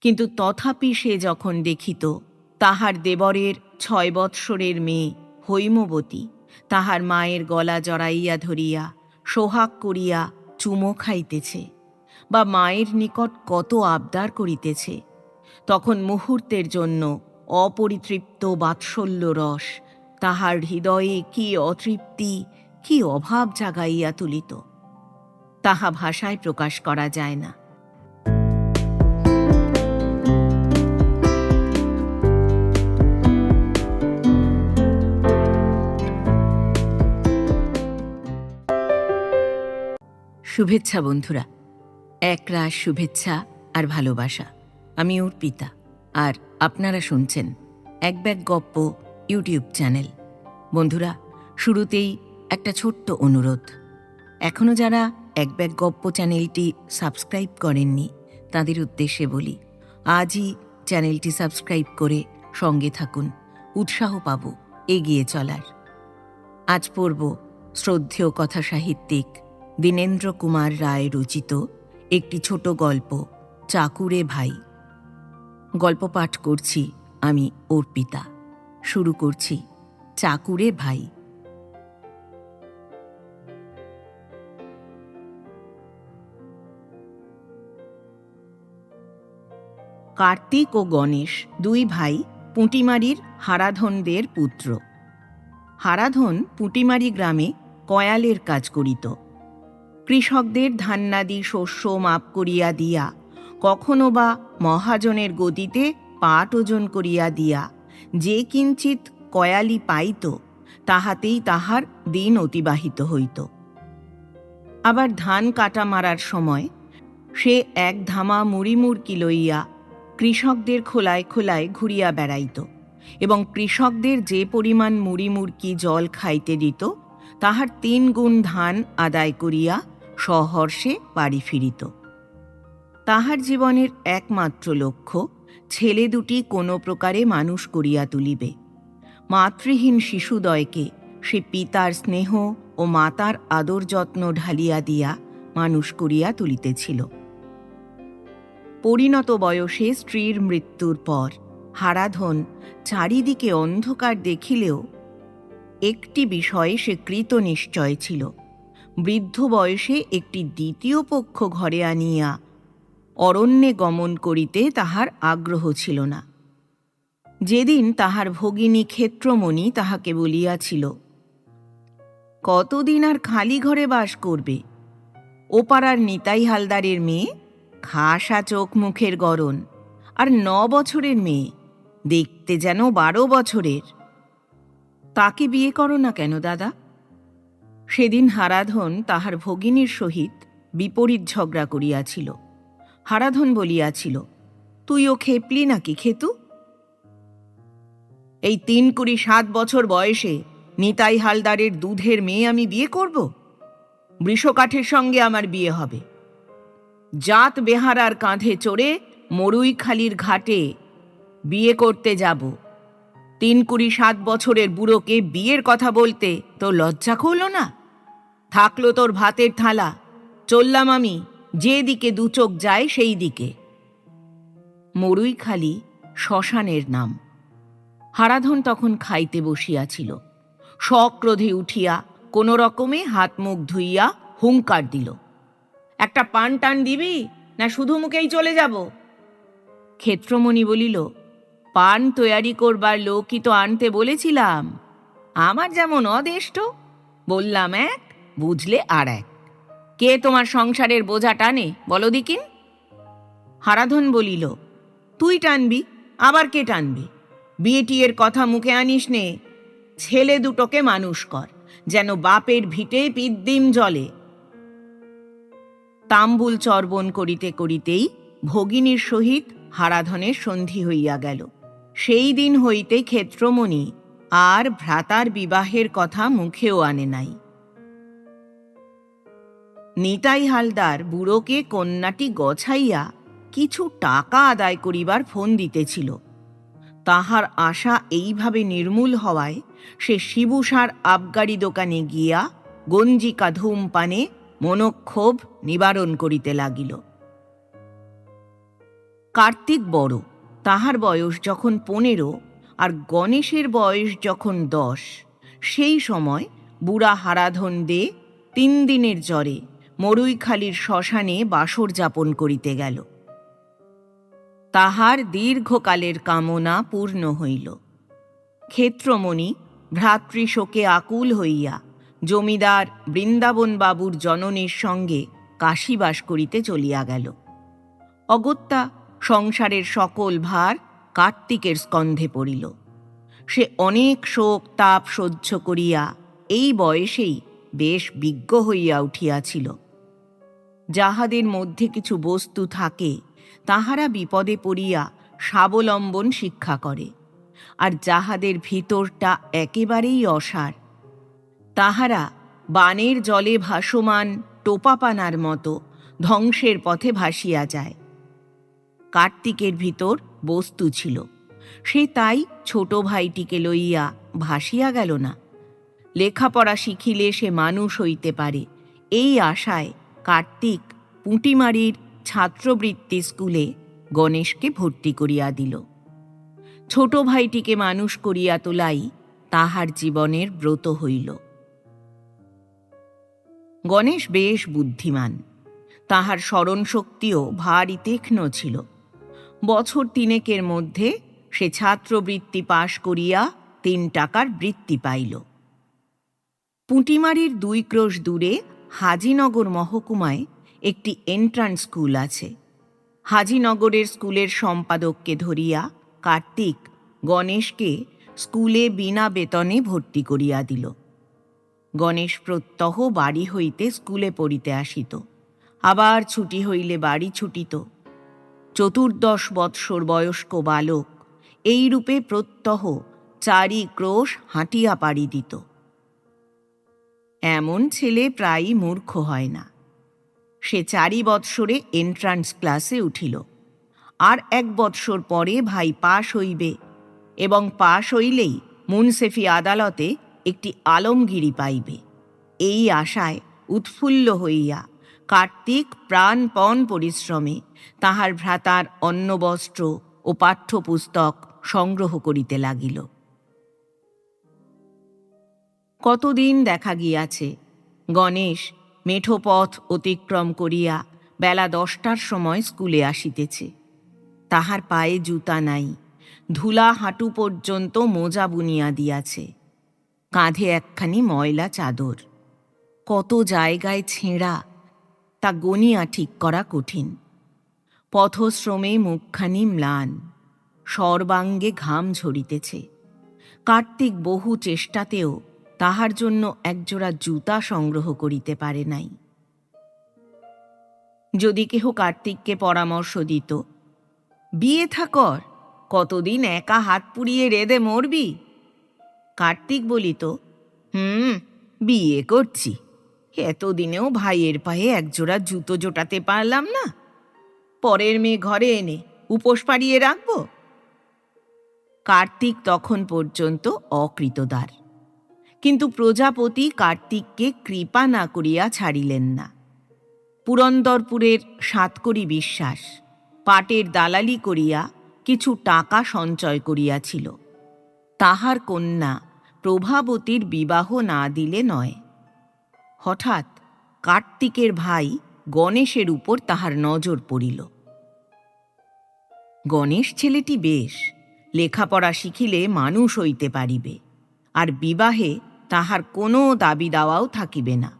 কিন্তু তথাপি সে যখন দেখিত তাহার দেবরের 6 বৎসরের মেয়ে হৈমবতী তাহার মায়ের গলা জড়াইয়া ধরিয়া সোহাগ করিয়া চুমো খাইতেছে বা মায়ের নিকট কত আবদার করিতেছে, তখন মুহূর্তের জন্য অপরিতৃপ্ত বাৎসল্য রস তাহার হৃদয়ে কি অতৃপ্তি, কি অভাব জাগাইয়া তুলিত, তাহা ভাষায় প্রকাশ করা যায় না। শুভেচ্ছা বন্ধুরা, একরাশ শুভেচ্ছা আর ভালোবাসা। আমি অর্পিতা, আর আপনারা শুনছেন এক ব্যাগ গপ্প ইউটিউব চ্যানেল। বন্ধুরা, শুরুতেই একটা ছোট্ট অনুরোধ। এখনও যারা এক ব্যাগ গপ্প চ্যানেলটি সাবস্ক্রাইব করেননি তাদের উদ্দেশ্যে বলি, আজই চ্যানেলটি সাবস্ক্রাইব করে সঙ্গে থাকুন, উৎসাহ পাব এগিয়ে চলার। আজ পড়ব শ্রদ্ধেয় কথা সাহিত্যিক দীনেন্দ্র কুমার রায় রচিত একটি ছোট গল্প, চাকুরে ভাই। গল্প পাঠ করছি আমি অর্পিতা। শুরু করছি চাকুরে ভাই। কার্তিক ও গণেশ দুই ভাই পুঁটিমারির হারাধনদের পুত্র। হারাধন পুঁটিমারি গ্রামে কয়ালের কাজ করিত। কৃষকদের ধান্যাদি শস্য মাপ করিয়া দিয়া, কখনো বা মহাজনের গদিতে পাট ওজন করিয়া দিয়া যে কিঞ্চিত কয়ালি পাইত তাহাতেই তাহার দিন অতিবাহিত হইত। আবার ধান কাটা মারার সময় সে এক ধামা মুড়িমুড়কি লইয়া কৃষকদের খোলায় খোলায় ঘুরিয়া বেড়াইত এবং কৃষকদের যে পরিমাণ মুড়িমুড়কি জল খাইতে দিত তাহার 3 গুণ ধান আদায় করিয়া সহর্ষে বাড়ি ফিরিত। তাহার জীবনের একমাত্র লক্ষ্য ছেলে দুটি কোনো প্রকারে মানুষ করিয়া তুলিবে। মাতৃহীন শিশুদয়কে সে পিতার স্নেহ ও মাতার আদর যত্ন ঢালিয়া দিয়া মানুষ করিয়া তুলিতেছিল। পরিণত বয়সে স্ত্রীর মৃত্যুর পর হারাধন চারিদিকে অন্ধকার দেখিলেও একটি বিষয়ে সে কৃত নিশ্চয় ছিল, বৃদ্ধ বয়সে একটি দ্বিতীয় পক্ষ ঘরে আনিয়া অরণ্যে গমন করিতে তাহার আগ্রহ ছিল না। যেদিন তাহার ভগিনী ক্ষেত্রমণি তাহাকে বলিয়াছিল, কতদিন আর খালি ঘরে বাস করবে? ওপাড়ার নিতাই হালদারের মেয়ে, খাসা চোখ মুখের গড়ন, আর 9 বছরের মেয়ে, দেখতে যেন 12 বছরের। তাকে বিয়ে করো না কেন দাদা? সেদিন হারাধন তাহার ভগিনীর সহিত বিপরীত ঝগড়া করিয়াছিল। হারাধন বলিয়াছিল, তুই ও খেপলি নাকি খেতু? এই 3-7 বছর বয়সে নিতাই হালদারের দুধের মেয়ে আমি বিয়ে করব? বৃষকাঠের সঙ্গে আমার বিয়ে হবে। জাত বেহারার কাঁধে চড়ে মরুইখালির ঘাটে বিয়ে করতে যাব। 3-7 বছরের বুড়োকে বিয়ের কথা বলতে তোর লজ্জা করল না? থাকলো তোর ভাতের থালা, চললাম আমি যে দিকে 2 চোখ যায় সেই দিকে। মরুইখালি শ্মশানের নাম। হারাধন তখন খাইতে বসিয়াছিল। সক্রোধে উঠিয়া কোনো রকমে হাত মুখ ধুইয়া হুঙ্কার দিল, একটা পান টান দিবি না শুধু মুখেই চলে যাব? ক্ষেত্রমণি বলিল, পান তৈয়ারি করবার লোকই তো আনতে বলেছিলাম। আমার যেমন অদেষ্ট, বললাম এক, বুঝলে আর এক। কে তোমার সংসারের বোঝা টানে বলো দিকিন? হারাধন বলিল, তুই টানবি, আবার কে টানবে? বিয়ে টিয়ের কথা মুখে আনিস নে। ছেলে দুটোকে মানুষ কর, যেন বাপের ভিটে পিদ্দিম জলে। তাম্বুল চর্বণ করিতে করিতেই ভগিনীর সহিত হারাধনের সন্ধি হইয়া গেল। সেই দিন হইতে ক্ষেত্রমণি আর ভ্রাতার বিবাহের কথা মুখেও আনে নাই। নিতাই হালদার বুড়োকে কন্যাটি গছাইয়া কিছু টাকা আদায় করিবার ফোন দিতেছিল। তাহার আশা এইভাবে নির্মূল হওয়ায় সে শিবুসার আবগারি দোকানে গিয়া গঞ্জিকা ধূমপানে মনোক্ষোভ নিবারণ করিতে লাগিল। কার্তিক বড়, তাহার বয়স যখন 15 আর গণেশের বয়স যখন 10, সেই সময় বুড়া হারাধন দে 3 দিনের জ্বরে মরুইখালির শ্মশানে বাসর যাপন করিতে গেল। তাহার দীর্ঘকালের কামনা পূর্ণ হইল। ক্ষেত্রমণি ভ্রাতৃশোকে আকুল হইয়া জমিদার বৃন্দাবন বাবুর জননীর সঙ্গে কাশীবাস করিতে চলিয়া গেল। অগত্যা সংসারের সকল ভার কার্তিকের স্কন্ধে পড়িল। সে অনেক শোক তাপ সহ্য করিয়া এই বয়সেই বেশ বিজ্ঞ হইয়া উঠিয়াছিল। যাহাদের মধ্যে কিছু বস্তু থাকে তাহারা বিপদে পড়িয়া স্বাবলম্বন শিক্ষা করে, আর যাহাদের ভিতরটা একেবারেই অসার তাহারা বানের জলে ভাসমান টোপাপানার মতো ধ্বংসের পথে ভাসিয়া যায়। কার্তিকের ভিতর বস্তু ছিল, সে তাই ছোট ভাইটিকে লইয়া ভাসিয়া গেল না। লেখাপড়া শিখিলে সে মানুষ হইতে পারে, এই আশায় কার্তিক পুঁটিমারির ছাত্রবৃত্তি স্কুলে গণেশকে ভর্তি করিয়া দিল। ছোট ভাইটিকে মানুষ করিয়া তোলাই তাহার জীবনের ব্রত হইল। গণেশ বেশ বুদ্ধিমান, তাহার স্মরণশক্তিও ভারী তীক্ষ্ণ ছিল। বছর 3 মধ্যে সে ছাত্রবৃত্তি পাশ করিয়া 3 টাকার বৃত্তি পাইল। পুঁটিমারির 2 ক্রোশ দূরে হাজিনগর মহকুমায় একটি এন্ট্রান্স স্কুল আছে। হাজিনগরের স্কুলের সম্পাদককে ধরিয়া কার্তিক গণেশকে স্কুলে বিনা বেতনে ভর্তি করিয়া দিল। গণেশ প্রত্যহ বাড়ি হইতে স্কুলে পড়িতে আসিত, আবার ছুটি হইলে বাড়ি ছুটিত। 14 বৎসর বয়স্ক বালক এইরূপে প্রত্যহ 4 ক্রোশ হাঁটিয়া পাড়ি দিত। এমন ছেলে প্রায়ই মূর্খ হয় না। সে 4 বৎসরে এন্ট্রান্স ক্লাসে উঠিল। আর 1 বৎসর পরে ভাই পাশ হইবে, এবং পাশ হইলেই মুনসেফি আদালতে একটি আলমগিরি পাইবে। এই আশায় উৎফুল্ল হইয়া কার্তিক প্রাণপণ পরিশ্রমে তাহার ভ্রাতার অন্নবস্ত্র ও পাঠ্যপুস্তক সংগ্রহ করিতে লাগিল। কতদিন দেখা গিয়াছে গণেশ মেঠো পথ অতিক্রম করিয়া বেলা 10টার সময় স্কুলে আসিতেছে। তাহার পায়ে জুতা নাই, ধুলা হাঁটু পর্যন্ত মোজা বুনিয়া দিয়াছে, কাঁধে একখানি ময়লা চাদর। কত জায়গায় ছেঁড়া তা গনিয়া ঠিক করা কঠিন। পথশ্রমে মুখখানি ম্লান, সর্বাঙ্গে ঘাম ঝরিতেছে। কার্তিক বহু চেষ্টাতেও তাহার জন্য একজোড়া জুতা সংগ্রহ করিতে পারে নাই। যদি কেহ কার্তিককে পরামর্শ দিত, বিয়ে থা কর, কতদিন একা হাত পুড়িয়ে রেঁধে মরবি, কার্তিক বলিত, বিয়ে করছি, এতদিনেও ভাইয়ের পায়ে একজোড়া জুতো জোটাতে পারলাম না, পরের মেয়ে ঘরে এনে উপোস পাড়িয়ে রাখব। কার্তিক তখন পর্যন্ত অকৃতদার, কিন্তু প্রজাপতি কার্তিককে কৃপা না করিয়া ছাড়িলেন না। পুরন্দরপুরের সাতকড়ি বিশ্বাস পাটের দালালি করিয়া কিছু টাকা সঞ্চয় করিয়াছিল। তাহার কন্যা প্রভাবতীর বিবাহ না দিলে নয়। হঠাৎ কার্তিকের ভাই গণেশের উপর তাহার নজর পড়িল। গণেশ ছেলেটি বেশ, লেখাপড়া শিখিলে মানুষ হইতে পারিবে, আর বিবাহে তাহার কোনো দাবি দাওয়াও থাকিবে না।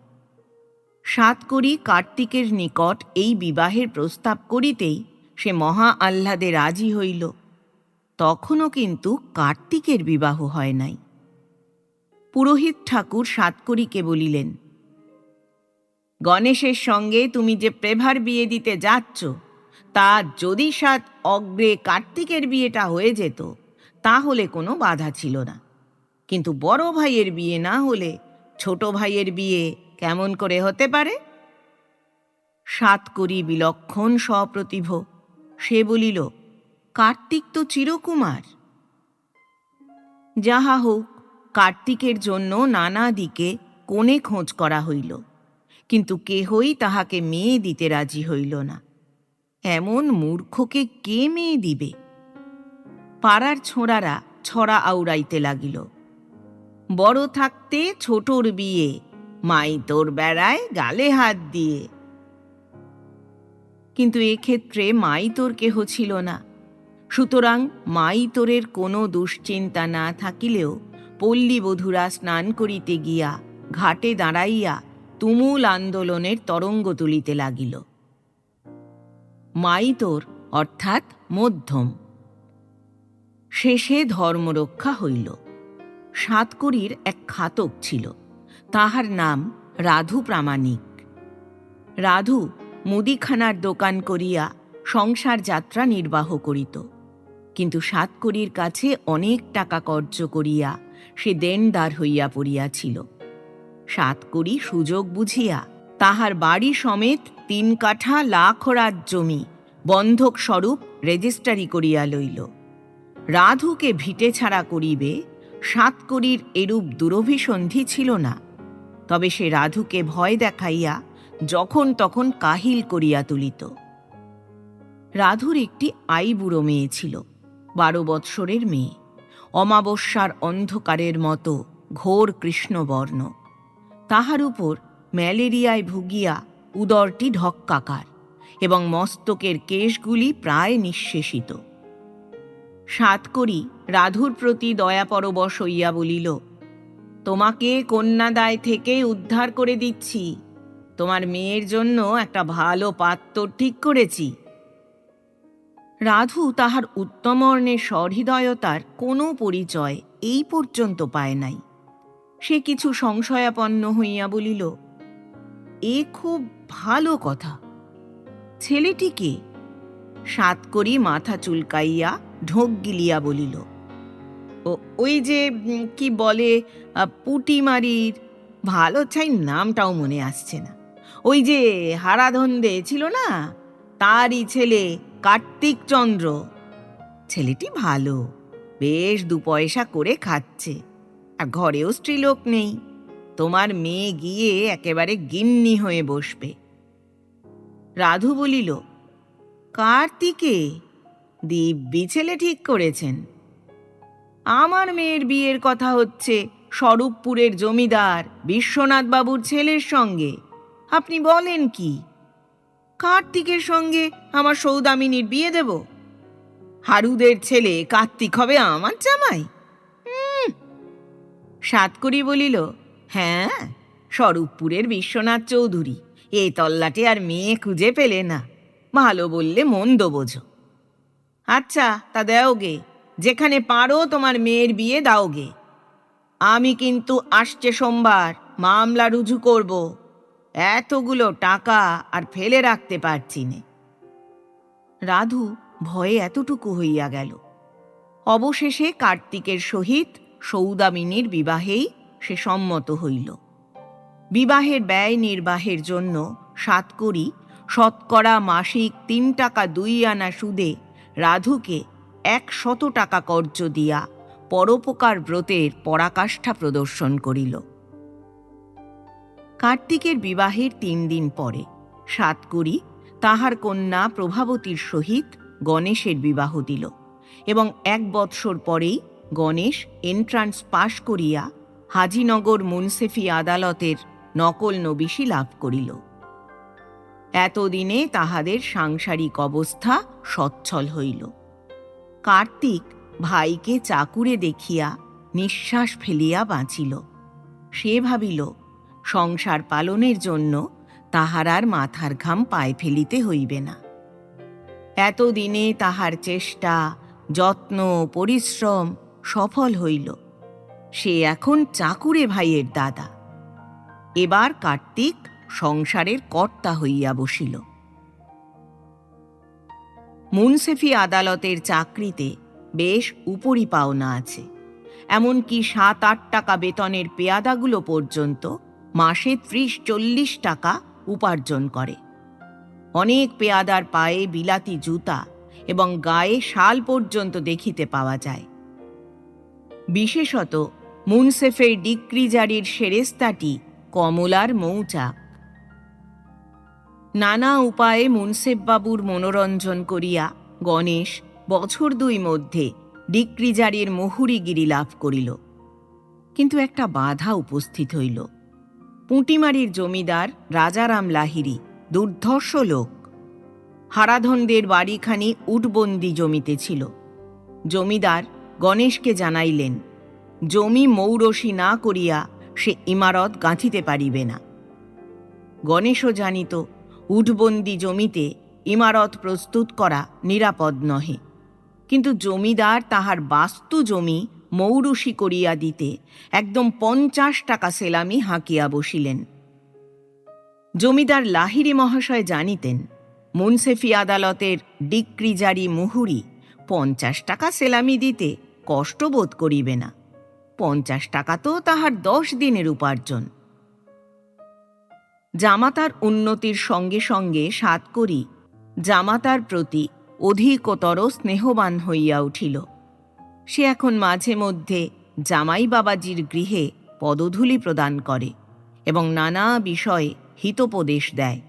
সাতকড়ি কার্তিকের নিকট এই বিবাহের প্রস্তাব করিতেই সে মহা আহ্লাদে রাজি হইল। তখনও কিন্তু কার্তিকের বিবাহ হয় নাই। পুরোহিত ঠাকুর সাতকড়িকে বলিলেন, গণেশের সঙ্গে তুমি যে প্রেভার বিয়ে দিতে যাচ্ছ, তা যদি সাত অগ্রে কার্তিকের বিয়েটা হয়ে যেত তাহলে কোনো বাধা ছিল না, কিন্তু বড় ভাইয়ের বিয়ে না হলে ছোট ভাইয়ের বিয়ে কেমন করে হতে পারে? সাতকড়ি বিলক্ষণ সপ্রতিভ। সে বলিল, কার্তিক তো চিরকুমার। যাহা হোক, কার্তিকের জন্য নানা দিকে কোণে খোঁজ করা হইল, কিন্তু কেহই তাহাকে মেয়ে দিতে রাজি হইল না। এমন মূর্খকে কে মেয়ে দিবে? পাড়ার ছোঁড়ারা ছড়া আউড়াইতে লাগিল। বড় থাকতে ছোটর বিয়ে, মাই তোর বেড়ায় গালে হাত দিয়ে। কিন্তু এক্ষেত্রে মাই তোর কেহ ছিল না। সুতরাং মাই তোরের কোনো দুশ্চিন্তা না থাকিলেও পল্লীবধূরা স্নান করিতে গিয়া ঘাটে দাঁড়াইয়া তুমুল আন্দোলনের তরঙ্গ তুলিতে লাগিল। মাই তোর অর্থাৎ মধ্যম। শেষে ধর্মরক্ষা হইল। সাতকড়ির এক খাতক ছিল, তাহার নাম রাধু প্রামাণিক। রাধু মুদিখানার দোকান করিয়া সংসার যাত্রা নির্বাহ করিত, কিন্তু সাতকড়ির কাছে অনেক টাকা কর্য করিয়া সে দেনদার হইয়া পড়িয়াছিল। সাতকড়ি সুযোগ বুঝিয়া তাহার বাড়ি সমেত 3 কাঠা লাখরাত জমি বন্ধক স্বরূপ রেজিস্ট্রারি করিয়া লইল। রাধুকে ভিটে ছাড়া করিবে সাতকড়ির এরূপ দুরভিসন্ধি ছিল না, তবে সে রাধুকে ভয় দেখাইয়া যখন তখন কাহিল করিয়া তুলিত। রাধুর একটি আইবুড়ো মেয়ে ছিল, 12 বৎসরের মেয়ে, অমাবস্যার অন্ধকারের মতো ঘোর কৃষ্ণবর্ণ। তাহার উপর ম্যালেরিয়ায় ভুগিয়া উদরটি ঢক্কাকার এবং মস্তকের কেশগুলি প্রায় নিঃশেষিত। সাতকড়ি রাধুর প্রতি দয়াপরবশ হইয়া বলিল, তোমাকে কন্যাদায় থেকে উদ্ধার করে দিচ্ছি। তোমার মেয়ের জন্য একটা ভালো পাত্র ঠিক করেছি। রাধু তাহার উত্তমর্ণের সহৃদয়তার কোনো পরিচয় এই পর্যন্ত পায় নাই। সে কিছু সংশয়াপন্ন হইয়া বলিল, এ খুব ভালো কথা। ছেলেটিকে? সাতকড়ি মাথা চুলকাইয়া ঢোক গিলিয়া বলিল, ওই যে কি বলে পুটিমারির, ভালো ছাই নামটাও মনে আসছে না, ওই যে হারাধন্দে ছিল না, তারই ছেলে কার্তিক চন্দ্র। ছেলেটি ভালো, বেশ 2 পয়সা করে খাচ্ছে, আর ঘরেও স্ত্রীলোক নেই। তোমার মেয়ে গিয়ে একেবারে গিন্নি হয়ে বসবে। রাধু বলিল, কার্তিকে? দিব্যি ছেলে ঠিক করেছেন। আমার মেয়ের বিয়ের কথা হচ্ছে স্বরূপপুরের জমিদার বিশ্বনাথ বাবুর ছেলের সঙ্গে। আপনি বলেন কি? কার্তিকের সঙ্গে আমার সৌদামিনীর বিয়ে দেব? হারুদের ছেলে কার্তিক হবে আমার জামাই? সাতকড়ি বলিল, হ্যাঁ, স্বরূপপুরের বিশ্বনাথ চৌধুরী এ তল্লাটে আর মেয়ে খুঁজে পেলে না, ভালো বললে মন্দ বোঝো। আচ্ছা, তা দেওগে, যেখানে পারো তোমার মেয়ের বিয়ে দাওগে। আমি কিন্তু আসছে সোমবার মামলা রুজু করব। এতগুলো টাকা আর ফেলে রাখতে পারছি নে। রাধু ভয়ে এতটুকু হইয়া গেল। অবশেষে কার্তিকের সহিত সৌদামিনীর বিবাহেই সে সম্মত হইল। বিবাহের ব্যয় নির্বাহের জন্য সাতকড়ি শতকরা মাসিক 3 টাকা 2 আনা সুদে রাধুকে 100 টাকা কর্য দিয়া পরোপকার ব্রতের পরাকাষ্ঠা প্রদর্শন করিল। কার্তিকের বিবাহের 3 দিন পরে সাতকড়ি তাহার কন্যা প্রভাবতীর সহিত গণেশের বিবাহ দিল এবং 1 বৎসর পরেই গণেশ এন্ট্রান্স পাশ করিয়া হাজিনগর মুন্সেফি আদালতের নকল নবিশি লাভ করিল। এতদিনে তাহাদের সাংসারিক অবস্থা সচ্ছল হইল। কার্তিক ভাইকে চাকুরে দেখিয়া নিঃশ্বাস ফেলিয়া বাঁচিল। সে ভাবিল, সংসার পালনের জন্য তাহার আর মাথার ঘাম পায়ে ফেলিতে হইবে না। এতদিনে তাহার চেষ্টা, যত্ন, পরিশ্রম সফল হইল। সে এখন চাকুরে ভাইয়ের দাদা। এবার কার্তিক সংসারের কর্তা হইয়া বসিল। মুন্সেফি আদালতের চাকরিতে বেশ উপরি পাওনা আছে। এমনকি 7-8 টাকা বেতনের পেয়াদাগুলো পর্যন্ত মাসে 30-40 টাকা উপার্জন করে। অনেক পেয়াদার পায়ে বিলাতি জুতা এবং গায়ে শাল পর্যন্ত দেখিতে পাওয়া যায়। বিশেষত মুন্সেফের ডিক্রি জারির সেরেস্তাটি কমলার মৌচাক। নানা উপায়ে মুন্সেফবাবুর মনোরঞ্জন করিয়া গণেশ বছর দুই মধ্যে ডিক্রিজারির মুহুরিগিরি লাভ করিল। কিন্তু একটা বাধা উপস্থিত হইল। পুঁটিমারির জমিদার রাজারাম লাহিড়ী দুর্ধর্ষ লোক। হারাধনদের বাড়িখানি উটবন্দি জমিতে ছিল। জমিদার গণেশকে জানাইলেন, জমি মৌরসি না করিয়া সে ইমারত গাঁথিতে পারিবে না। গণেশও জানিত উটবন্দি জমিতে ইমারত প্রস্তুত করা নিরাপদ নহে, কিন্তু জমিদার তাহার বাস্তু জমি মৌরসি করিয়া দিতে একদম 50 টাকা সেলামি হাঁকিয়া বসিলেন। জমিদার লাহিড়ী মহাশয় জানিতেন মুন্সেফি আদালতের ডিক্রিজারি মুহুরি 50 টাকা সেলামি দিতে কষ্টবোধ করিবে না। 50 টাকা তো তাহার 10 দিনের উপার্জন। জামাতার উন্নতির সঙ্গে সঙ্গে সাতকড়ি জামাতার প্রতি অধিকতর স্নেহবান হইয়া উঠিল। সে এখন মাঝে মধ্যে জামাই বাবাজির গৃহে পদধূলি প্রদান করে এবং নানা বিষয়ে হিতোপদেশ দেয়।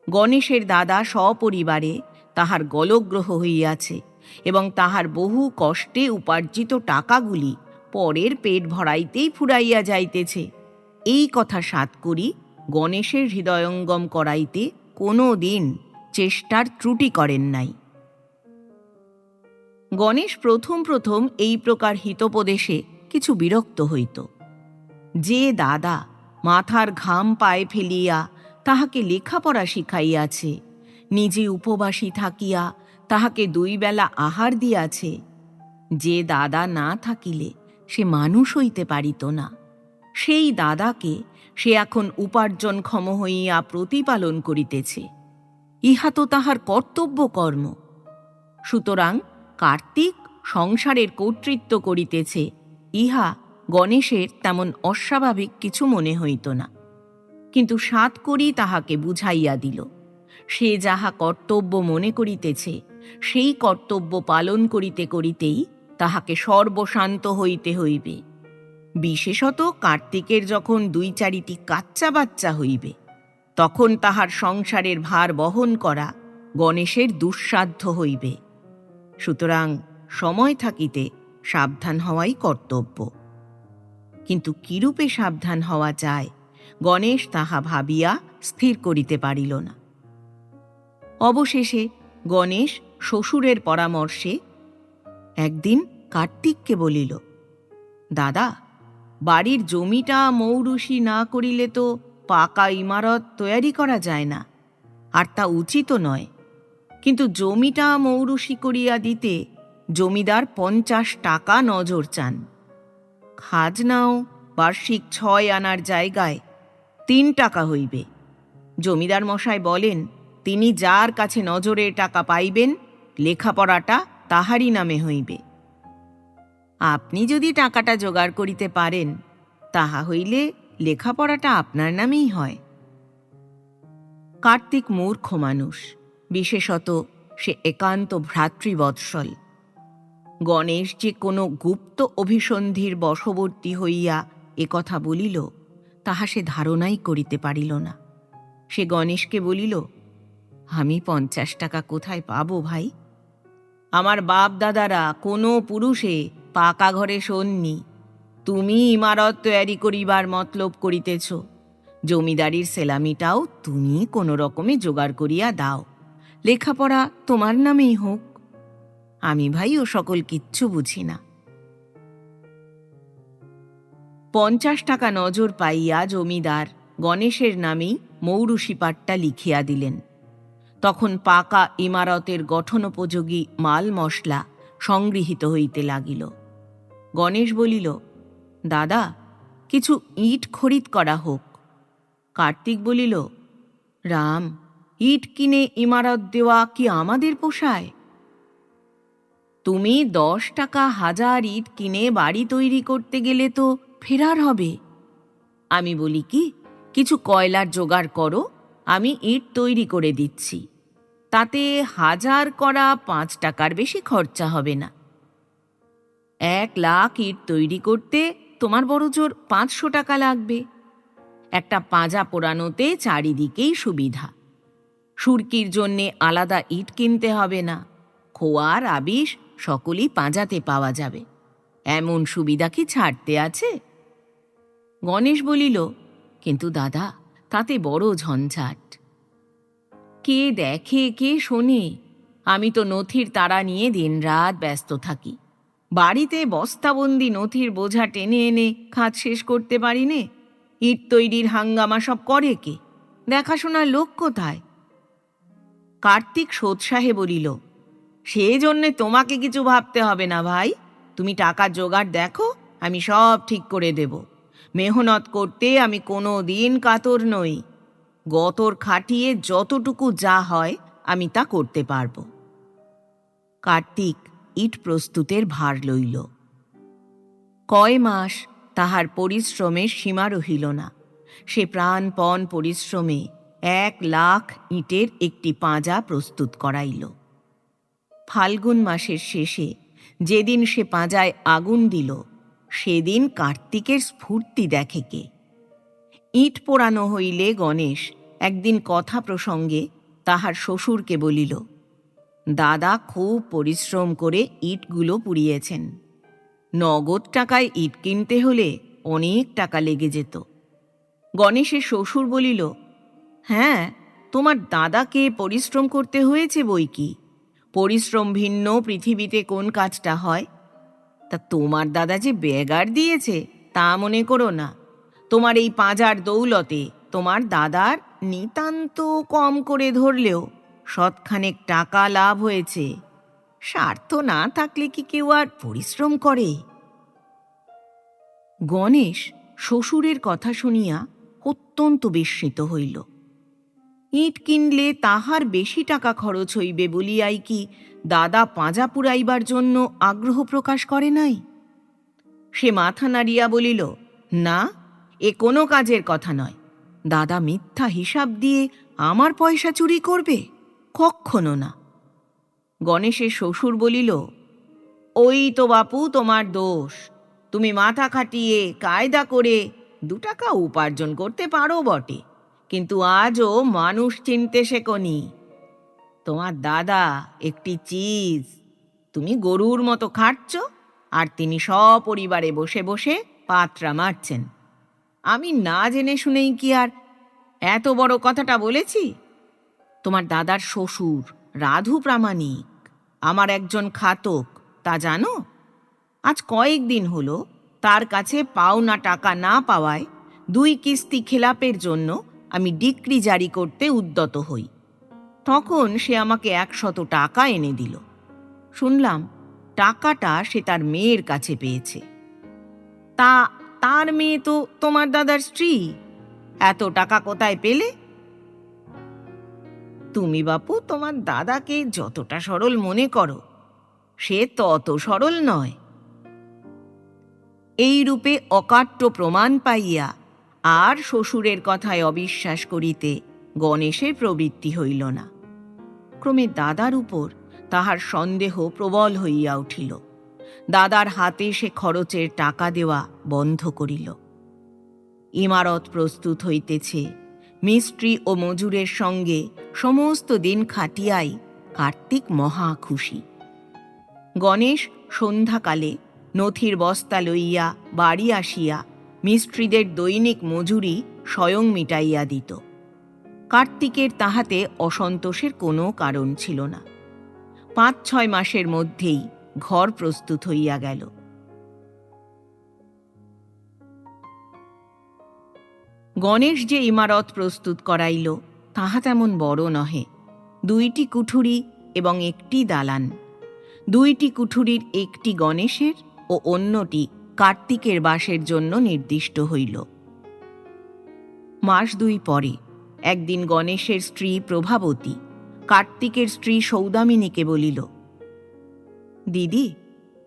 গণেশের দাদা সপরিবারে তাহার গলগ্রহ হইয়াছে এবং তাহার বহু কষ্টে উপার্জিত টাকাগুলি পরের পেট ভরাইতেই ফুরাইয়া যাইতেছে, এই কথা সাতকড়ি গণেশের হৃদয়ঙ্গম করাইতে কোনো দিন চেষ্টার ত্রুটি করেন নাই। গণেশ প্রথম প্রথম এই প্রকার হিতোপদেশে কিছু বিরক্ত হইত। যে দাদা মাথার ঘাম পায়ে ফেলিয়া তাহাকে লেখাপড়া শিখাইয়াছে, নিজে উপবাসী থাকিয়া তাহাকে 2 বেলা আহার দিয়াছে, যে দাদা না থাকিলে সে মানুষ হইতে পারিত না, সেই দাদাকে সে এখন উপার্জনক্ষম হইয়া প্রতিপালন করিতেছে। ইহা তো তাহার কর্তব্য কর্ম। সুতরাং কার্তিক সংসারের কর্তৃত্ব করিতেছে, ইহা গণেশের তেমন অস্বাভাবিক কিছু মনে হইত না। কিন্তু সাতকড়ি তাহাকে বুঝাইয়া দিল, সে যাহা কর্তব্য মনে করিতেছে সেই কর্তব্য পালন করিতে করিতেই তাহাকে সর্বশান্ত হইতে হইবে। বিশেষত কার্তিকের যখন 2-4টি কাচ্চা বাচ্চা হইবে, তখন তাহার সংসারের ভার বহন করা গণেশের দুঃসাধ্য হইবে। সুতরাং সময় থাকিতে সাবধান হওয়াই কর্তব্য। কিন্তু কিরূপে সাবধান হওয়া যায় গণেশ তাহা ভাবিয়া স্থির করিতে পারিল না। অবশেষে গণেশ শ্বশুরের পরামর্শে একদিন কার্তিককে বলিল, দাদা, বাড়ির জমিটা মৌরুষি না করিলে তো পাকা ইমারত তৈয়ারি করা যায় না, আর তা উচিত নয়। কিন্তু জমিটা মৌরুষি করিয়া দিতে জমিদার 50 টাকা নজর চান। খাজনাও বার্ষিক 6 আনার জায়গায় 3 টাকা হইবে। জমিদার মশাই বলেন, তিনি যার কাছে নজরের টাকা পাইবেন লেখাপড়াটা তাহারই নামে হইবে। আপনি যদি টাকাটা জোগাড় করিতে পারেন, তাহা হইলে লেখাপড়াটা আপনার নামেই হয়। কার্তিক মূর্খ মানুষ, বিশেষত সে একান্ত ভ্রাতৃবৎসল। গণেশ যে কোনো গুপ্ত অভিসন্ধির বশবর্তী হইয়া একথা বলিল, তাহা সে ধারণাই করিতে পারিল না। সে গণেশকে বলিল, আমি 50 টাকা কোথায় পাবো ভাই? আমার বাপ দাদারা কোনো পুরুষে পাকা ঘরে শোননি। তুমি ইমারত তৈয়ারি করিবার মতলব করিতেছ, জমিদারির সেলামিটাও তুমি কোনো রকমে জোগাড় করিয়া দাও, লেখাপড়া তোমার নামেই হোক। আমি ভাই ও সকল কিচ্ছু বুঝি না। 50 টাকা নজর পাইয়া জমিদার গণেশের নামেই মৌরুষি পাট্টা লিখিয়া দিলেন। তখন পাকা ইমারতের গঠনোপযোগী মাল মশলা সংগৃহীত হইতে লাগিল। গণেশ বলিল, দাদা, কিছু ইট খরিদ করা হোক। কার্তিক বলিল, রাম, ইট কিনে ইমারত দেওয়া কি আমাদের পোষায়? তুমি 10 টাকা 1000 ইট কিনে বাড়ি তৈরি করতে গেলে তো ফেরার হবে। আমি বলি কি, কিছু কয়লার জোগাড় করো, আমি ইট তৈরি করে দিচ্ছি। তাতে 1000 করা 5 টাকার বেশি খরচা হবে না। 1 লাখ ইট তৈরি করতে তোমার বড়জোর 500 টাকা লাগবে। একটা পাঁজা পোড়ানোতে চারিদিকেই সুবিধা, সুরকির জন্যে আলাদা ইট কিনতে হবে না, খোয়ার আবিশ সকলই পাঁজাতে পাওয়া যাবে। এমন সুবিধা কি ছাড়তে আছে? গণেশ বলিল, কিন্তু দাদা, তাতে বড় ঝঞ্ঝাট। কে দেখে, কে শোনে? আমি তো নথির তাড়া নিয়ে দিনরাত ব্যস্ত থাকি। বাড়িতে বস্তাবন্দি নথির বোঝা টেনে এনে খাত শেষ করতে পারি নে। ইট তৈরির হাঙ্গামা সব করে কে? দেখাশোনার লোক কোথায়? কার্তিক সোৎসাহে বলিল, সে জন্যে তোমাকে কিছু ভাবতে হবে না ভাই। তুমি টাকা জোগাড় দেখো, আমি সব ঠিক করে দেব। মেহনত করতে আমি কোনো দিন কাতর নই। গতর খাটিয়ে যতটুকু যা হয় আমি তা করতে পারব। কার্তিক ইট প্রস্তুতের ভার লইল। কয় মাস তাহার পরিশ্রমের সীমা রহিল না। সে প্রাণপণ পরিশ্রমে 1,00,000 ইটের একটি পাঁজা প্রস্তুত করাইল। ফাল্গুন মাসের শেষে যেদিন সে পাঁজায় আগুন দিল, সেদিন কার্তিকের স্ফূর্তি দেখে কে? ইট পোড়ানো হইলে গণেশ একদিন কথা প্রসঙ্গে তাহার শ্বশুরকে বলিল, দাদা খুব পরিশ্রম করে ইটগুলো পুড়িয়েছেন। নগদ টাকায় ইট কিনতে হলে অনেক টাকা লেগে যেত। গণেশের শ্বশুর বলিল, হ্যাঁ, তোমার দাদাকে পরিশ্রম করতে হয়েছে বই কি। পরিশ্রম ভিন্ন পৃথিবীতে কোন কাজটা হয়? তা তোমার দাদা যে বেগার দিয়েছে তা মনে করো না। তোমার এই পাঁজার দৌলতে তোমার দাদার নিতান্ত কম করে ধরলেও শতখানেক টাকা লাভ হয়েছে। স্বার্থ না থাকলে কি কেউ আর পরিশ্রম করে? গণেশ শ্বশুরের কথা শুনিয়া অত্যন্ত বিস্মিত হইল। ইট কিনলে তাহার বেশি টাকা খরচ হইবে বলিয়াই কি দাদা পাঁজা পুড়াইবার জন্য আগ্রহ প্রকাশ করে নাই? সে মাথা নাড়িয়া বলিল, না, এ কোনো কাজের কথা নয়। দাদা মিথ্যা হিসাব দিয়ে আমার পয়সা চুরি করবে? কক্ষনো না। গণেশের শ্বশুর বলিল, ওই তো বাপু তোমার দোষ। তুমি মাথা খাটিয়ে কায়দা করে 2 টাকা উপার্জন করতে পারো বটে, কিন্তু আজও মানুষ চিনতে শেখনি। তোমার দাদা একটি চিজ। তুমি গরুর মতো খাটছ, আর তিনি সপরিবারে বসে বসে পাত্রা মারছেন। আমি না জেনে শুনেই কি আর এত বড় কথাটা বলেছি? তোমার দাদার শ্বশুর রাধু প্রামাণিক, আমার একজন খাতক, তা জানো? আজ কয়েকদিন হলো তার কাছে পাওনা টাকা না পাওয়ায় 2 কিস্তি খেলাপের জন্য আমি ডিক্রি জারি করতে উদ্যত হই। তখন সে আমাকে 100 টাকা এনে দিল। শুনলাম টাকাটা সে তার মেয়ের কাছে পেয়েছে। তা তার মেয়ে তো তোমার দাদার স্ত্রী। এত টাকা কোথায় পেলে? তুমি বাপু তোমার দাদাকে যতটা সরল মনে করো, সে তত সরল নয়। এই রূপে অকাট্য প্রমাণ পাইয়া আর শ্বশুরের কথায় অবিশ্বাস করিতে গণেশের প্রবৃত্তি হইল না। ক্রমে দাদার উপর তাহার সন্দেহ প্রবল হইয়া উঠিল। দাদার হাতে সে খরচের টাকা দেওয়া বন্ধ করিল। ইমারত প্রস্তুত হইতেছে। মিস্ত্রি ও মজুরের সঙ্গে সমস্ত দিন খাটিয়াই কার্তিক মহা খুশি। গণেশ সন্ধ্যাকালে নথির বস্তা লইয়া বাড়ি আসিয়া মিস্ত্রিদের দৈনিক মজুরি স্বয়ং মিটাইয়া দিত। কার্তিকের তাহাতে অসন্তোষের কোনো কারণ ছিল না। 5-6 মাসের মধ্যেই ঘর প্রস্তুত হইয়া গেল। গণেশ যে ইমারত প্রস্তুত করাইল তাহা তেমন বড় নহে। 2টি কুঠুরি এবং একটি দালান। 2টি কুঠুরির একটি গণেশের ও অন্যটি কার্তিকের বাসের জন্য নির্দিষ্ট হইল। মাস 2 পরে একদিন গণেশের স্ত্রী প্রভাবতী কার্তিকের স্ত্রী সৌদামিনীকে বলিল, দিদি,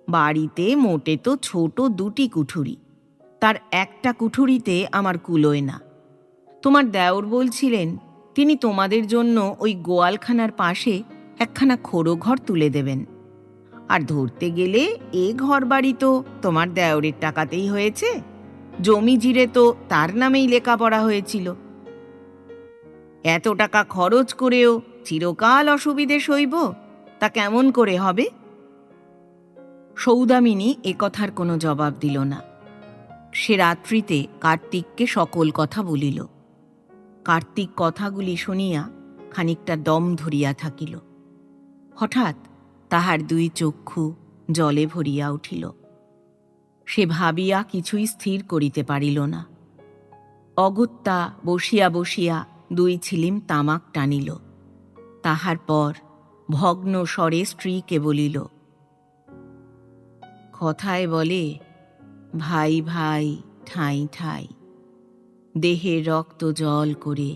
বাড়িতে মোটে তো ছোট 2টি কুঠুরি, তার একটা কুঠুরিতে আমার কুলোয় না। তোমার দেওর বলছিলেন তিনি তোমাদের জন্য ওই গোয়ালখানার পাশে একখানা খোড়ো ঘর তুলে দেবেন। আর ধরতে গেলে এ ঘর বাড়ি তো তোমার দেওরের টাকাতেই হয়েছে। জমি জিরে তো তার নামেই লেখাপড়া হয়েছিল। এত টাকা খরচ করেও চিরকাল অসুবিধে সইব, তা কেমন করে হবে? সৌদামিনী একথার কোনো জবাব দিল না। সে রাত্রিতে কার্তিককে সকল কথা বলিল। কার্তিক কথাগুলি শুনিয়া খানিকটা দম ধরিয়া থাকিল। হঠাৎ তাহার দুই চক্ষু জলে ভরিয়া উঠিল। সে ভাবিয়া কিছুই স্থির করিতে পারিল না। অগত্যা বসিয়া বসিয়া দুই ছিলিম তামাক টানিল। তাহার পর ভগ্ন স্বরে স্ত্রীকে বলিল, কথায় বলে, ভাই ভাই ঠাঁই ঠাঁই, দেহের রক্ত জল করে,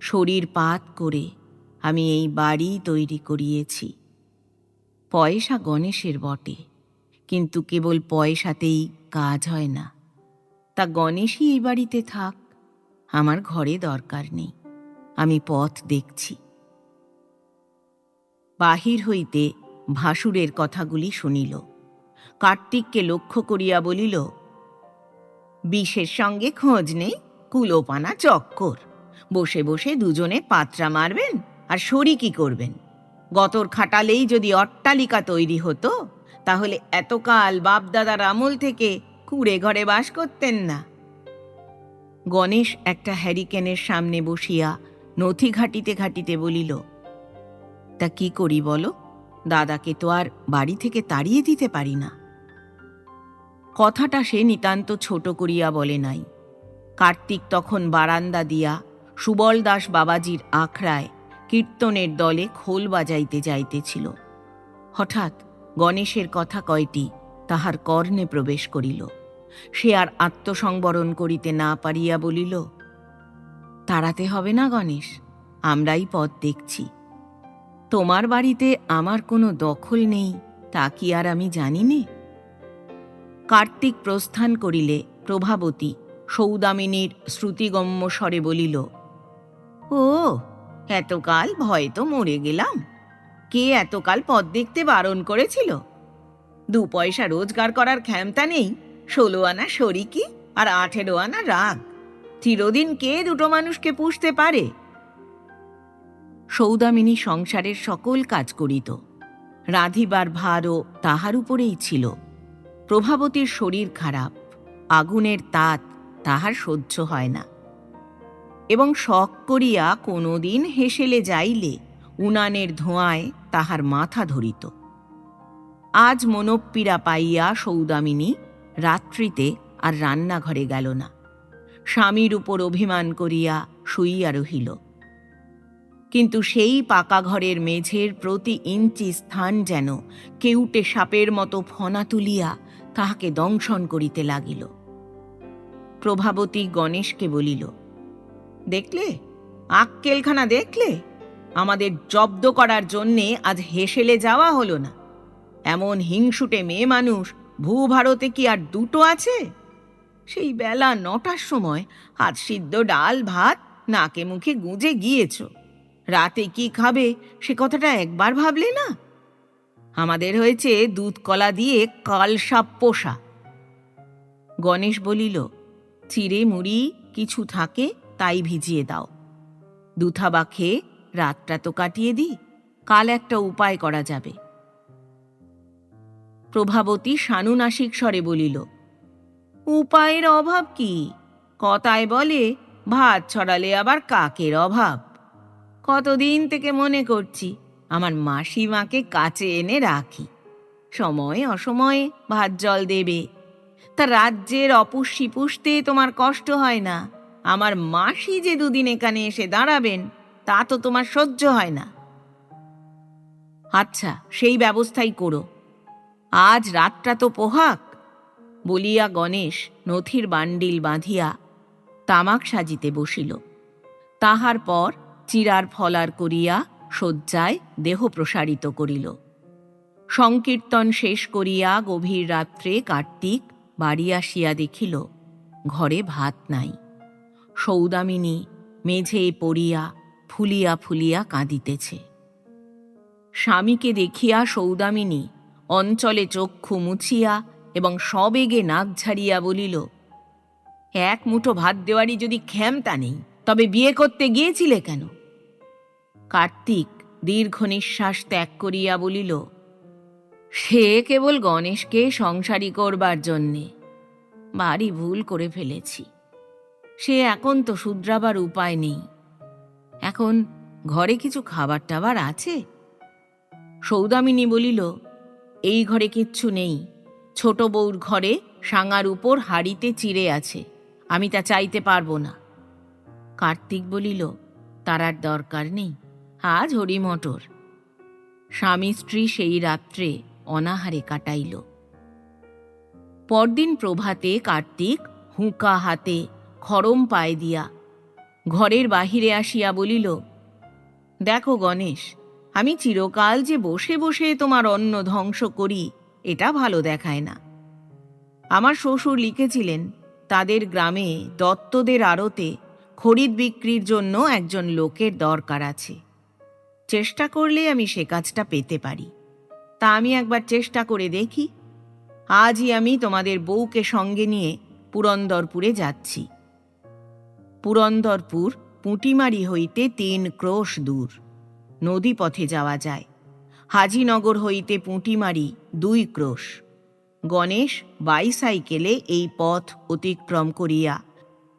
শরীর পাত করে আমি এই বাড়ি তৈরি করিয়েছি। পয়সা গণেশের বটে, কিন্তু কেবল পয়সাতেই কাজ হয় না। তা গণেশই এই বাড়িতে থাক, আমার ঘরে দরকার নেই, আমি পথ দেখছি। বাহির হইতে ভাসুরের কথাগুলি শুনিল। কার্তিককে লক্ষ্য করিয়া বলিল, বিষের সঙ্গে খোঁজ নেই, কুলোপানা চক্কর। বসে বসে দুজনে পাত্রা মারবেন আর শরী কি করবেন? গতর খাটালেই যদি অট্টালিকা তৈরি হতো, তাহলে এতকাল বাপদাদার আমল থেকে কুড়ে ঘরে বাস করতেন না। গণেশ একটা হ্যারিকেনের সামনে বসিয়া নথি ঘাটিতে ঘাটিতে বলিল, তা কি করি বলো? দাদাকে তো আর বাড়ি থেকে তাড়িয়ে দিতে পারি না। কথাটা সে নিতান্ত ছোট করিয়া বলে নাই। কার্তিক তখন বারান্দা দিয়া সুবল দাস বাবাজির আখড়ায় কীর্তনের দলে খোল বাজাইতে যাইতেছিল। হঠাৎ গণেশের কথা কয়টি তাহার কর্ণে প্রবেশ করিল। সে আর আত্মসংবরণ করিতে না পারিয়া বলিল, তাড়াতে হবে না গণেশ, আমরাই পথ দেখছি। তোমার বাড়িতে আমার কোনো দখল নেই, তা কি আর আমি জানি নে? কার্তিক প্রস্থান করিলে প্রভাবতী সৌদামিনীর শ্রুতিগম্য স্বরে বলিল, ও এতকাল ভয়ে তো মরে গেলাম। কে এতকাল পথ দেখতে বারণ করেছিল? 2 পয়সা রোজগার করার ক্ষমতা নেই, 16 আনা শরিকি আর 18 আনা রাগ। চিরদিন কে দুটো মানুষকে পুষতে পারে? সৌদামিনী সংসারের সকল কাজ করিত। রাঁধিবার ভারও তাহার উপরেই ছিল। প্রভাবতীর শরীর খারাপ, আগুনের তাত তাহার সহ্য হয় না, এবং শখ করিয়া কোনোদিন হেসেলে যাইলে উনানের ধোঁয়ায় তাহার মাথা ধরিত। আজ মনোপীড়া পাইয়া সৌদামিনী রাত্রিতে আর রান্নাঘরে গেল না। স্বামীর উপর অভিমান করিয়া শুইয়া রহিল। কিন্তু সেই পাকা ঘরের মেঝের প্রতি ইঞ্চি স্থান যেন কেউটে সাপের মতো ফনা তুলিয়া তাহাকে দংশন করিতে লাগিল। প্রভাবতী গণেশকে বলিল, দেখলে, আক্কেলখানা দেখলে? আমাদের জব্দ করার জন্যে আজ হেসেলে যাওয়া হলো না। এমন হিংসুটে মেয়ে মানুষ ভূভারতে কি আর দুটো আছে? সেই বেলা 9টার সময় আজ সিদ্ধ ডাল ভাত নাকে মুখে গুঁজে গিয়েছ। রাতে কি খাবে সে কথাটা একবার ভাবলে না? আমাদের হয়েছে দুধ কলা দিয়ে কালসাপ পোষা। গণেশ বলিল, চিড়ে মুড়ি কিছু থাকে তাই ভিজিয়ে দাও। 2 থাবা খেয়ে রাতটা তো কাটিয়ে দিই, কাল একটা উপায় করা যাবে। প্রভাবতী সানুনাসিক স্বরে বলিল, উপায়ের অভাব কি? কথায় বলে, ভাত ছড়ালে আবার কাকের অভাব। কতদিন থেকে মনে করছি আমার মাসিমাকে কাছে এনে রাখি, সময় অসময়ে ভাত জল দেবে। তা রাজ্যের অপুষ্যি পুষতে তোমার কষ্ট হয় না, আমার মাসি যে 2 দিন এখানে এসে দাঁড়াবেন তা তো তোমার সহ্য হয় না। আচ্ছা, সেই ব্যবস্থাই করো, আজ রাতটা তো পোহাক। বলিয়া গণেশ নথির বান্ডিল বাঁধিয়া তামাক সাজিতে বসিল। তাহার পর চিরার ফলার করিয়া শয্যায় দেহ প্রসারিত করিল। সংকীর্তন শেষ করিয়া গভীর রাত্রে কার্তিক বাড়ি আসিয়া দেখিল ঘরে ভাত নাই। সৌদামিনী মেঝেয় পড়িয়া ফুলিয়া ফুলিয়া কাঁদিতেছে। স্বামীকে দেখিয়া সৌদামিনী অঞ্চলে চক্ষু মুছিয়া এবং সবেগে নাক ঝাড়িয়া বলিল, 1 মুঠো ভাত দেওয়ারই যদি ক্ষমতা নেই, তবে বিয়ে করতে গিয়েছিলে কেন? কার্তিক দীর্ঘ নিঃশ্বাস ত্যাগ করিয়া বলিল, সে কেবল গণেশকে সংসারী করবার জন্যে। ভারী ভুল করে ফেলেছি। সে এখন তো শুধরাবার উপায় নেই। এখন ঘরে কিছু খাবার টাবার আছে? সৌদামিনী বলিল, এই ঘরে কিচ্ছু নেই। ছোট বউর ঘরে সাঙার উপর হাড়িতে চিড়ে আছে, আমি তা চাইতে পারবো না। কার্তিক বলিল, তার আর দরকার নেই, আজ হরিমটর। স্বামী স্ত্রী সেই রাত্রে অনাহারে কাটাইল। পরদিন প্রভাতে কার্তিক হুঁকা হাতে খড়ম পায়ে দিয়া ঘরের বাহিরে আসিয়া বলিল, দেখো গণেশ, আমি চিরকাল যে বসে বসে তোমার অন্ন ধ্বংস করি, এটা ভালো দেখায় না। আমার শ্বশুর লিখেছিলেন তাদের গ্রামে দত্তদের আড়তে খরিদ বিক্রির জন্য একজন লোকের দরকার আছে। চেষ্টা করলে আমি সে কাজটা পেতে পারি। তা আমি একবার চেষ্টা করে দেখি। আজই আমি তোমাদের বউকে সঙ্গে নিয়ে পুরন্দরপুরে যাচ্ছি। পুরন্দরপুর পুঁটিমারি হইতে 3 ক্রোশ দূর, নদী পথে যাওয়া যায়। হাজিনগর হইতে পুঁটিমারি 2 ক্রোশ। গণেশ বাইসাইকেলে এই পথ অতিক্রম করিয়া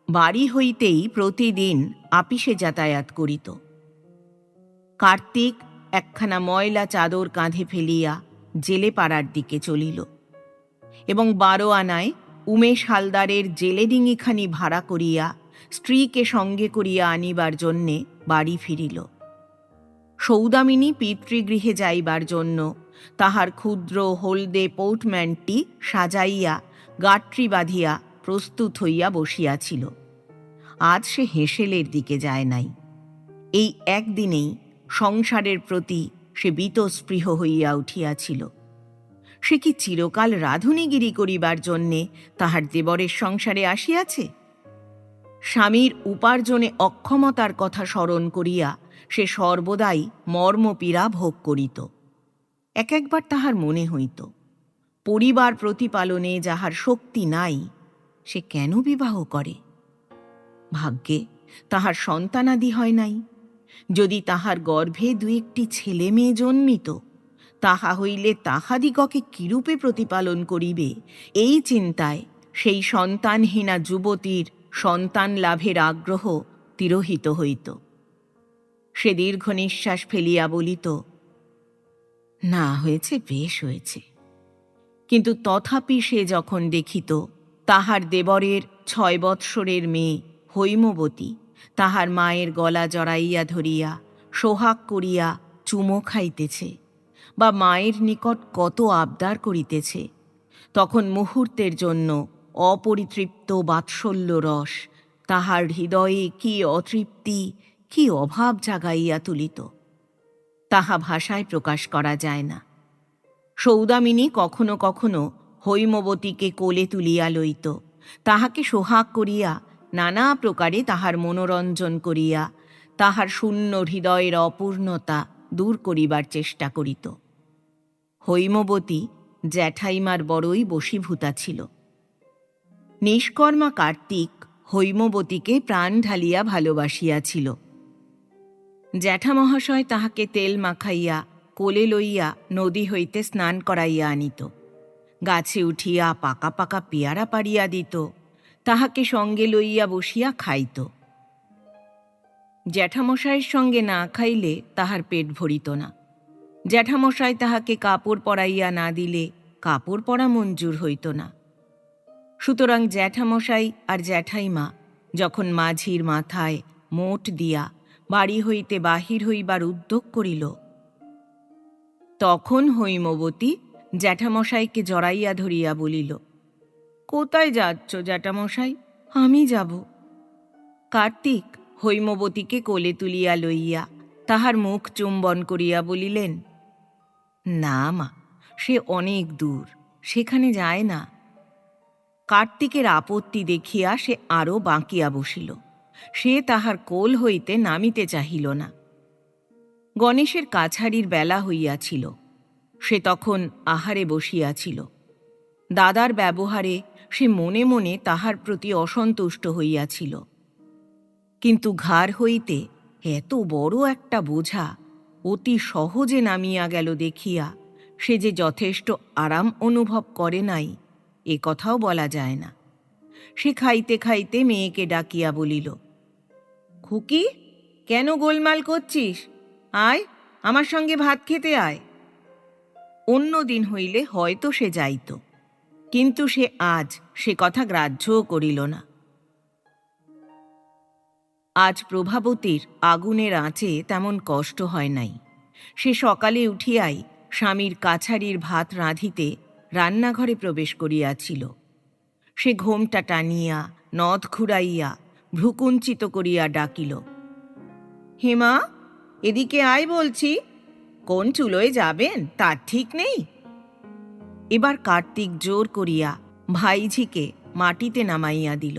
বাড়ি হইতেই প্রতিদিন আপিসে যাতায়াত করিত। কার্তিক একখানা ময়লা চাদর কাঁধে ফেলিয়া জেলে পাড়ার দিকে চলিল এবং 12 আনায় উমেশ হালদারের জেলে ডিঙিখানি ভাড়া করিয়া স্ত্রীকে সঙ্গে করিয়া আনিবার জন্যে বাড়ি ফিরিল। সৌদামিনী পিতৃগৃহে যাইবার জন্য তাহার ক্ষুদ্র হলদে পোর্টম্যানটি সাজাইয়া গাঁট্রি বাঁধিয়া প্রস্তুত হইয়া বসিয়াছিল। আজ সে হেঁসেলের দিকে যায় নাই। এই একদিনেই সংসারের প্রতি সে বীতস্পৃহ হইয়া উঠিয়াছিল। সে কি চিরকাল রাঁধুনিগিরি করিবার জন্যে তাহার দেবরের সংসারে আসিয়াছে? স্বামীর উপার্জনে অক্ষমতার কথা স্মরণ করিয়া সে সর্বদাই মর্মপীড়া ভোগ করিত। এক একবার তাহার মনে হইত, পরিবার প্রতিপালনে যাহার শক্তি নাই, সে কেন বিবাহ করে? ভাগ্যে তাহার সন্তানাদি হয় নাই। যদি তাহার গর্ভে 2-1টি ছেলে মেয়ে জন্মিত, তাহা হইলে তাহাদিগকে কিরূপে প্রতিপালন করিবে, এই চিন্তায় সেই সন্তানহীনা যুবতীর সন্তান লাভের আগ্রহ তিরোহিত হইত। সে দীর্ঘ নিঃশ্বাস ফেলিয়া বলিত, না হয়েছে বেশ হয়েছে। কিন্তু তথাপি সে যখন দেখিত তাহার দেবরের 6 বৎসরের মেয়ে হৈমবতী তাহার মায়ের গলা জড়াইয়া ধরিয়া সোহাগ করিয়া চুমো খাইতেছে বা মায়ের নিকট কত আবদার করিতেছে, তখন মুহূর্তের জন্য অপরিতৃপ্ত বাৎসল্য রস তাহার হৃদয়ে কি অতৃপ্তি, কি অভাব জাগাইয়া তুলিত, তাহা ভাষায় প্রকাশ করা যায় না। সৌদামিনী কখনো কখনো হৈমবতীকে কোলে তুলিয়া লইত, তাহাকে সোহাগ করিয়া নানা প্রকারে তাহার মনোরঞ্জন করিয়া তাহার শূন্য হৃদয়ের অপূর্ণতা দূর করিবার চেষ্টা করিত। হৈমবতী জ্যাঠাইমার বড়ই বশীভূতা ছিল। নিষ্কর্মা কার্তিক হৈমবতীকে প্রাণ ঢালিয়া ভালোবাসিয়াছিল। জ্যাঠামহাশয় তাহাকে তেল মাখাইয়া কোলে লইয়া নদী হইতে স্নান করাইয়া আনিত, গাছে উঠিয়া পাকা পাকা পেয়ারা পাড়িয়া দিত, তাহাকে সঙ্গে লইয়া বসিয়া খাইত। জ্যাঠামশাইয়ের সঙ্গে না খাইলে তাহার পেট ভরিত না। জ্যাঠামশাই তাহাকে কাপড় পরাইয়া না দিলে কাপড় পরা মঞ্জুর হইত না। সুতরাং জ্যাঠামশাই আর জ্যাঠাইমা যখন মাঝির মাথায় মোট দিয়া বাড়ি হইতে বাহির হইবার উদ্যোগ করিল, তখন হৈমবতী জ্যাঠামশাইকে জড়াইয়া ধরিয়া বলিল, কোথায় যাচ্ছ জ্যাঠামশাই? আমি যাব। কার্তিক হৈমবতীকে কোলে তুলিয়া লইয়া তাহার মুখ চুম্বন করিয়া বলিলেন, না মা, সে অনেক দূর, সেখানে যায় না। কার্তিকের আপত্তি দেখিয়া সে আরও বাঁকিয়া বসিল। সে তাহার কোল হইতে নামিতে চাহিল না। গণেশের কাছারির বেলা হইয়াছিল। সে তখন আহারে বসিয়াছিল। দাদার ব্যবহারে সে মনে মনে তাহার প্রতি অসন্তুষ্ট হইয়াছিল, কিন্তু ঘাড় হইতে এত বড় একটা বোঝা অতি সহজে নামিয়া গেল দেখিয়া সে যে যথেষ্ট আরাম অনুভব করে নাই এ কথাও বলা যায় না। সে খাইতে খাইতে মেয়েকে ডাকিয়া বলিল, খুকি, কেন গোলমাল করছিস? আয়, আমার সঙ্গে ভাত খেতে আয়। অন্য দিন হইলে হয়তো সে যাইত, কিন্তু সে আজ সে কথা গ্রাহ্যও করিল না। আজ প্রভাবতীর আগুনের আঁচে তেমন কষ্ট হয় নাই। সে সকালে উঠিয়াই স্বামীর কাছারির ভাত রাঁধিতে রান্নাঘরে প্রবেশ করিয়াছিল। সে ঘোমটা টানিয়া নথ ঘুরাইয়া ভ্রুকুঞ্চিত করিয়া ডাকিল, হেমা, এদিকে আয় বলছি। কোন চুলোয় যাবেন তার ঠিক নেই। এবার কার্তিক জোর করিয়া ভাইঝিকে মাটিতে নামাইয়া দিল।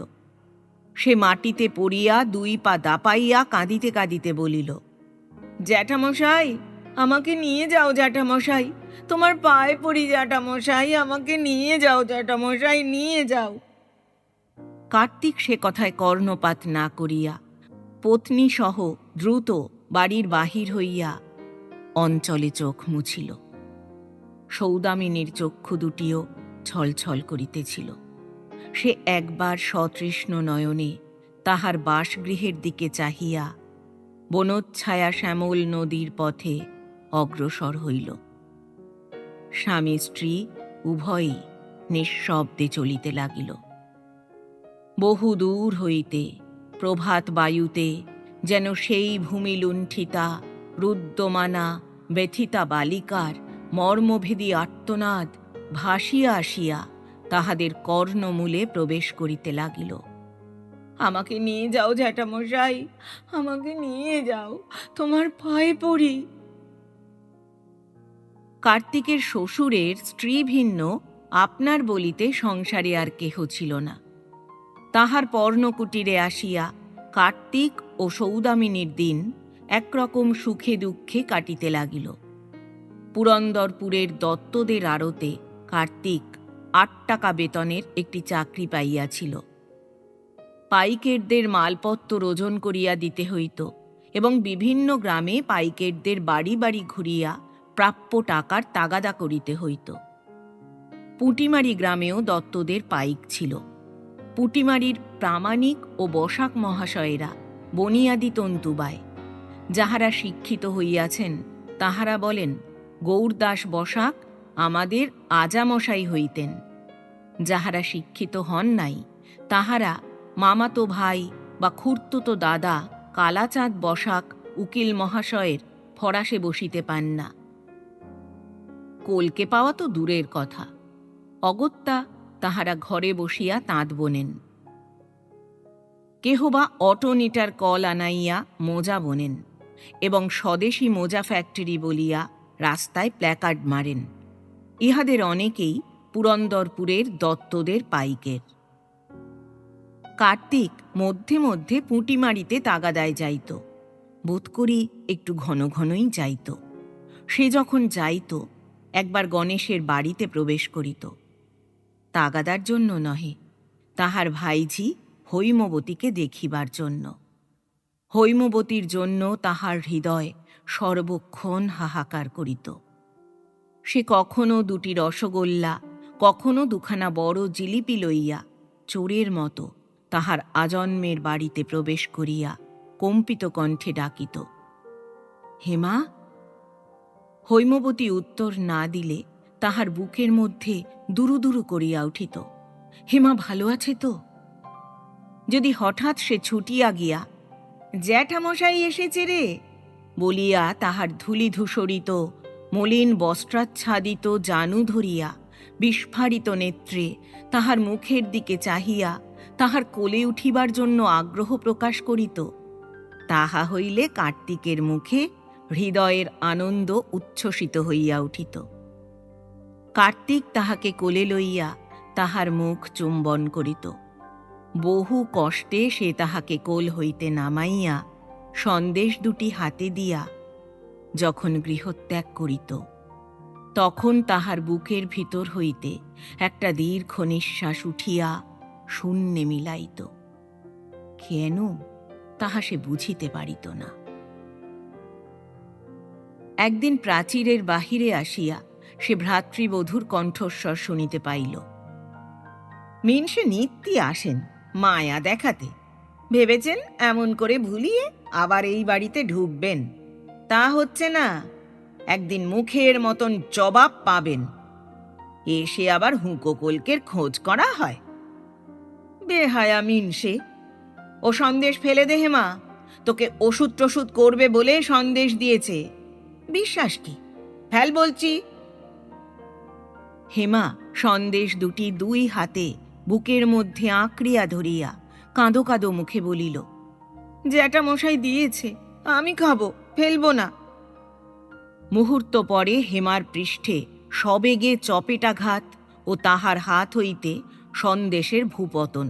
সে মাটিতে পড়িয়া দুই পা দাপাইয়া কাঁদিতে কাঁদিতে বলিল, জ্যাঠামশাই, আমাকে নিয়ে যাও জ্যাঠামশাই, তোমার পায়ে পড়ি জ্যাঠামশাই, আমাকে নিয়ে যাও জ্যাঠামশাই, নিয়ে যাও। কার্তিক সে কথায় কর্ণপাত না করিয়া পত্নী সহ দ্রুত বাড়ির বাহির হইয়া অঞ্চলে চোখ মুছিল। সৌদামিনীর চক্ষু দুটিও ছলছল করিতেছিল। সে একবার সতৃষ্ণ নয়নে তাহার বাসগৃহের দিকে চাহিয়া বনোচ্ছায়া শ্যামল নদীর পথে অগ্রসর হইল। স্বামী স্ত্রী উভয়ই নিঃশব্দে চলিতে লাগিল। বহু দূর হইতে প্রভাত বায়ুতে যেন সেই ভূমি লুণ্ঠিতা রুদ্যমানা ব্যথিতা বালিকার মর্মভেদী আর্তনাদ ভাসিয়া আসিয়া তাহাদের কর্ণমূলে প্রবেশ করিতে লাগিল। আমাকে নিয়ে যাও জ্যাঠামশাই, আমাকে নিয়ে যাও, তোমার পায়ে পড়ি। কার্তিকের শ্বশুরের স্ত্রী ভিন্ন আপনার বলিতে সংসারে আর কেহ ছিল না। তাহার পর্ণকুটিরে আসিয়া কার্তিক ও সৌদামিনীর দিন একরকম সুখে দুঃখে কাটিতে লাগিল। পুরন্দরপুরের দত্তদের আড়তে কার্তিক ৮ টাকা বেতনের একটি চাকরি পাইয়াছিল। পাইকেরদের মালপত্র ওজন করিয়া দিতে হইত এবং বিভিন্ন গ্রামে পাইকেরদের বাড়ি বাড়ি ঘুরিয়া প্রাপ্য টাকার তাগাদা করিতে হইত। পুঁটিমারি গ্রামেও দত্তদের পাইক ছিল। পুঁটিমারির প্রামাণিক ও বসাক মহাশয়েরা বনিয়াদি তন্তুবায়। যাহারা শিক্ষিত হইয়াছেন তাহারা বলেন, গৌরদাস বসাক আমাদের আজামশাই হইতেন। যাহারা শিক্ষিত হন নাই তাহারা মামাতো ভাই বা খুড়তুতো দাদা কালাচাঁদ বসাক উকিল মহাশয়ের ফরাসে বসিতে পান না। কলকে পাওয়া তো দূরের কথা, অগত্যা তাহারা ঘরে বসিয়া তাঁত বোনেন। কেহ বা অটোনিটার কল আনাইয়া মোজা বোনেন এবং স্বদেশী মোজা ফ্যাক্টরি বলিয়া রাস্তায় প্ল্যাকার্ড মারেন। ইহাদের অনেকেই পুরন্দরপুরের দত্তদের পাইকের। কার্তিক মধ্যে মধ্যে পুঁটিমারিতে তাগাদায় যাইত, বোধ করি একটু ঘন ঘনই যাইত। সে যখন যাইত একবার গণেশের বাড়িতে প্রবেশ করিত, তাগাদার জন্য নহে, তাহার ভাইঝি হৈমবতীকে দেখিবার জন্য। হৈমবতীর জন্য তাহার হৃদয় সর্বক্ষণ হাহাকার করিত। সে কখনো 2টি রসগোল্লা, কখনো 2খানা বড় জিলিপি লইয়া চোরের মতো তাহার আজন্মের বাড়িতে প্রবেশ করিয়া কম্পিত কণ্ঠে ডাকিত, হেমা। হৈমবতী উত্তর না দিলে তাহার বুকের মধ্যে দুরু দুরু করিয়া উঠিত, হেমা ভালো আছে তো? যদি হঠাৎ সে ছুটিয়া গিয়া, জ্যাঠামশাই এসেছে রে বলিয়া তাহার ধূলিধূসরিত মলিন বস্ত্রাচ্ছাদিত জানু ধরিয়া বিস্ফারিত নেত্রে তাহার মুখের দিকে চাহিয়া তাহার কোলে উঠিবার জন্য আগ্রহ প্রকাশ করিত, তাহা হইলে কার্তিকের মুখে হৃদয়ের আনন্দ উচ্ছ্বসিত হইয়া উঠিত। কার্তিক তাহাকে কোলে লইয়া তাহার মুখ চুম্বন করিত। বহু কষ্টে সে তাহাকে কোল হইতে নামাইয়া সন্দেশ 2টি হাতে দিয়া যখন গৃহত্যাগ করিত, তখন তাহার বুকের ভিতর হইতে একটা দীর্ঘ নিঃশ্বাস উঠিয়া শূন্যে মিলাইত। কেন তাহা সে বুঝিতে পারিত না। একদিন প্রাচীরের বাহিরে আসিয়া সে ভ্রাতৃবধূর কণ্ঠস্বর শুনিতে পাইল। মিনসে নিত্যি আসেন মায়া দেখাতে, ভেবেছেন এমন করে ভুলিয়ে আবার এই বাড়িতে ঢুকবেন। তা হচ্ছে না, একদিন মুখের মতন জবাব পাবেন। এসে আবার হুঁকো কলকের খোঁজ করা হয়। বেহায়া মিনসে, ও সন্দেশ ফেলে দে হেমা, তোকে ওষুধ টষুধ করবে বলে সন্দেশ দিয়েছে, বিশ্বাস কি? ফেল বলছি। হেমা সন্দেশ দুটি দুই হাতে বুকের মধ্যে আঁকড়িয়া ধরিয়া কাঁদো কাঁদো মুখে বলিল, জ্যাঠা মশাই দিয়েছে, আমি খাবো, ফেলবো না। মুহূর্ত পরে হেমার পৃষ্ঠে সবেগে চপেটাঘাত ও তাহার হাত হইতে সন্দেশের ভূপতন।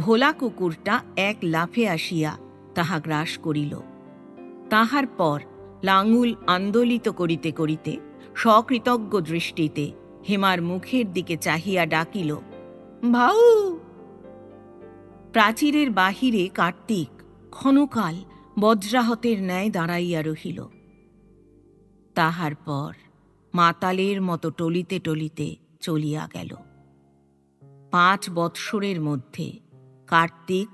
ভোলা কুকুরটা এক লাফে আসিয়া তাহা গ্রাস করিল। তাহার পর লাঙুল আন্দোলিত করিতে করিতে সকৃতজ্ঞ দৃষ্টিতে হেমার মুখের দিকে চাহিয়া ডাকিল, ভাউ। প্রাচীরের বাহিরে কার্তিক ক্ষণকাল বজ্রাহতের ন্যায় দাঁড়াইয়া রহিল। তাহার পর মাতালের মতো টলিতে টলিতে চলিয়া গেল। 5 বৎসরের মধ্যে কার্তিক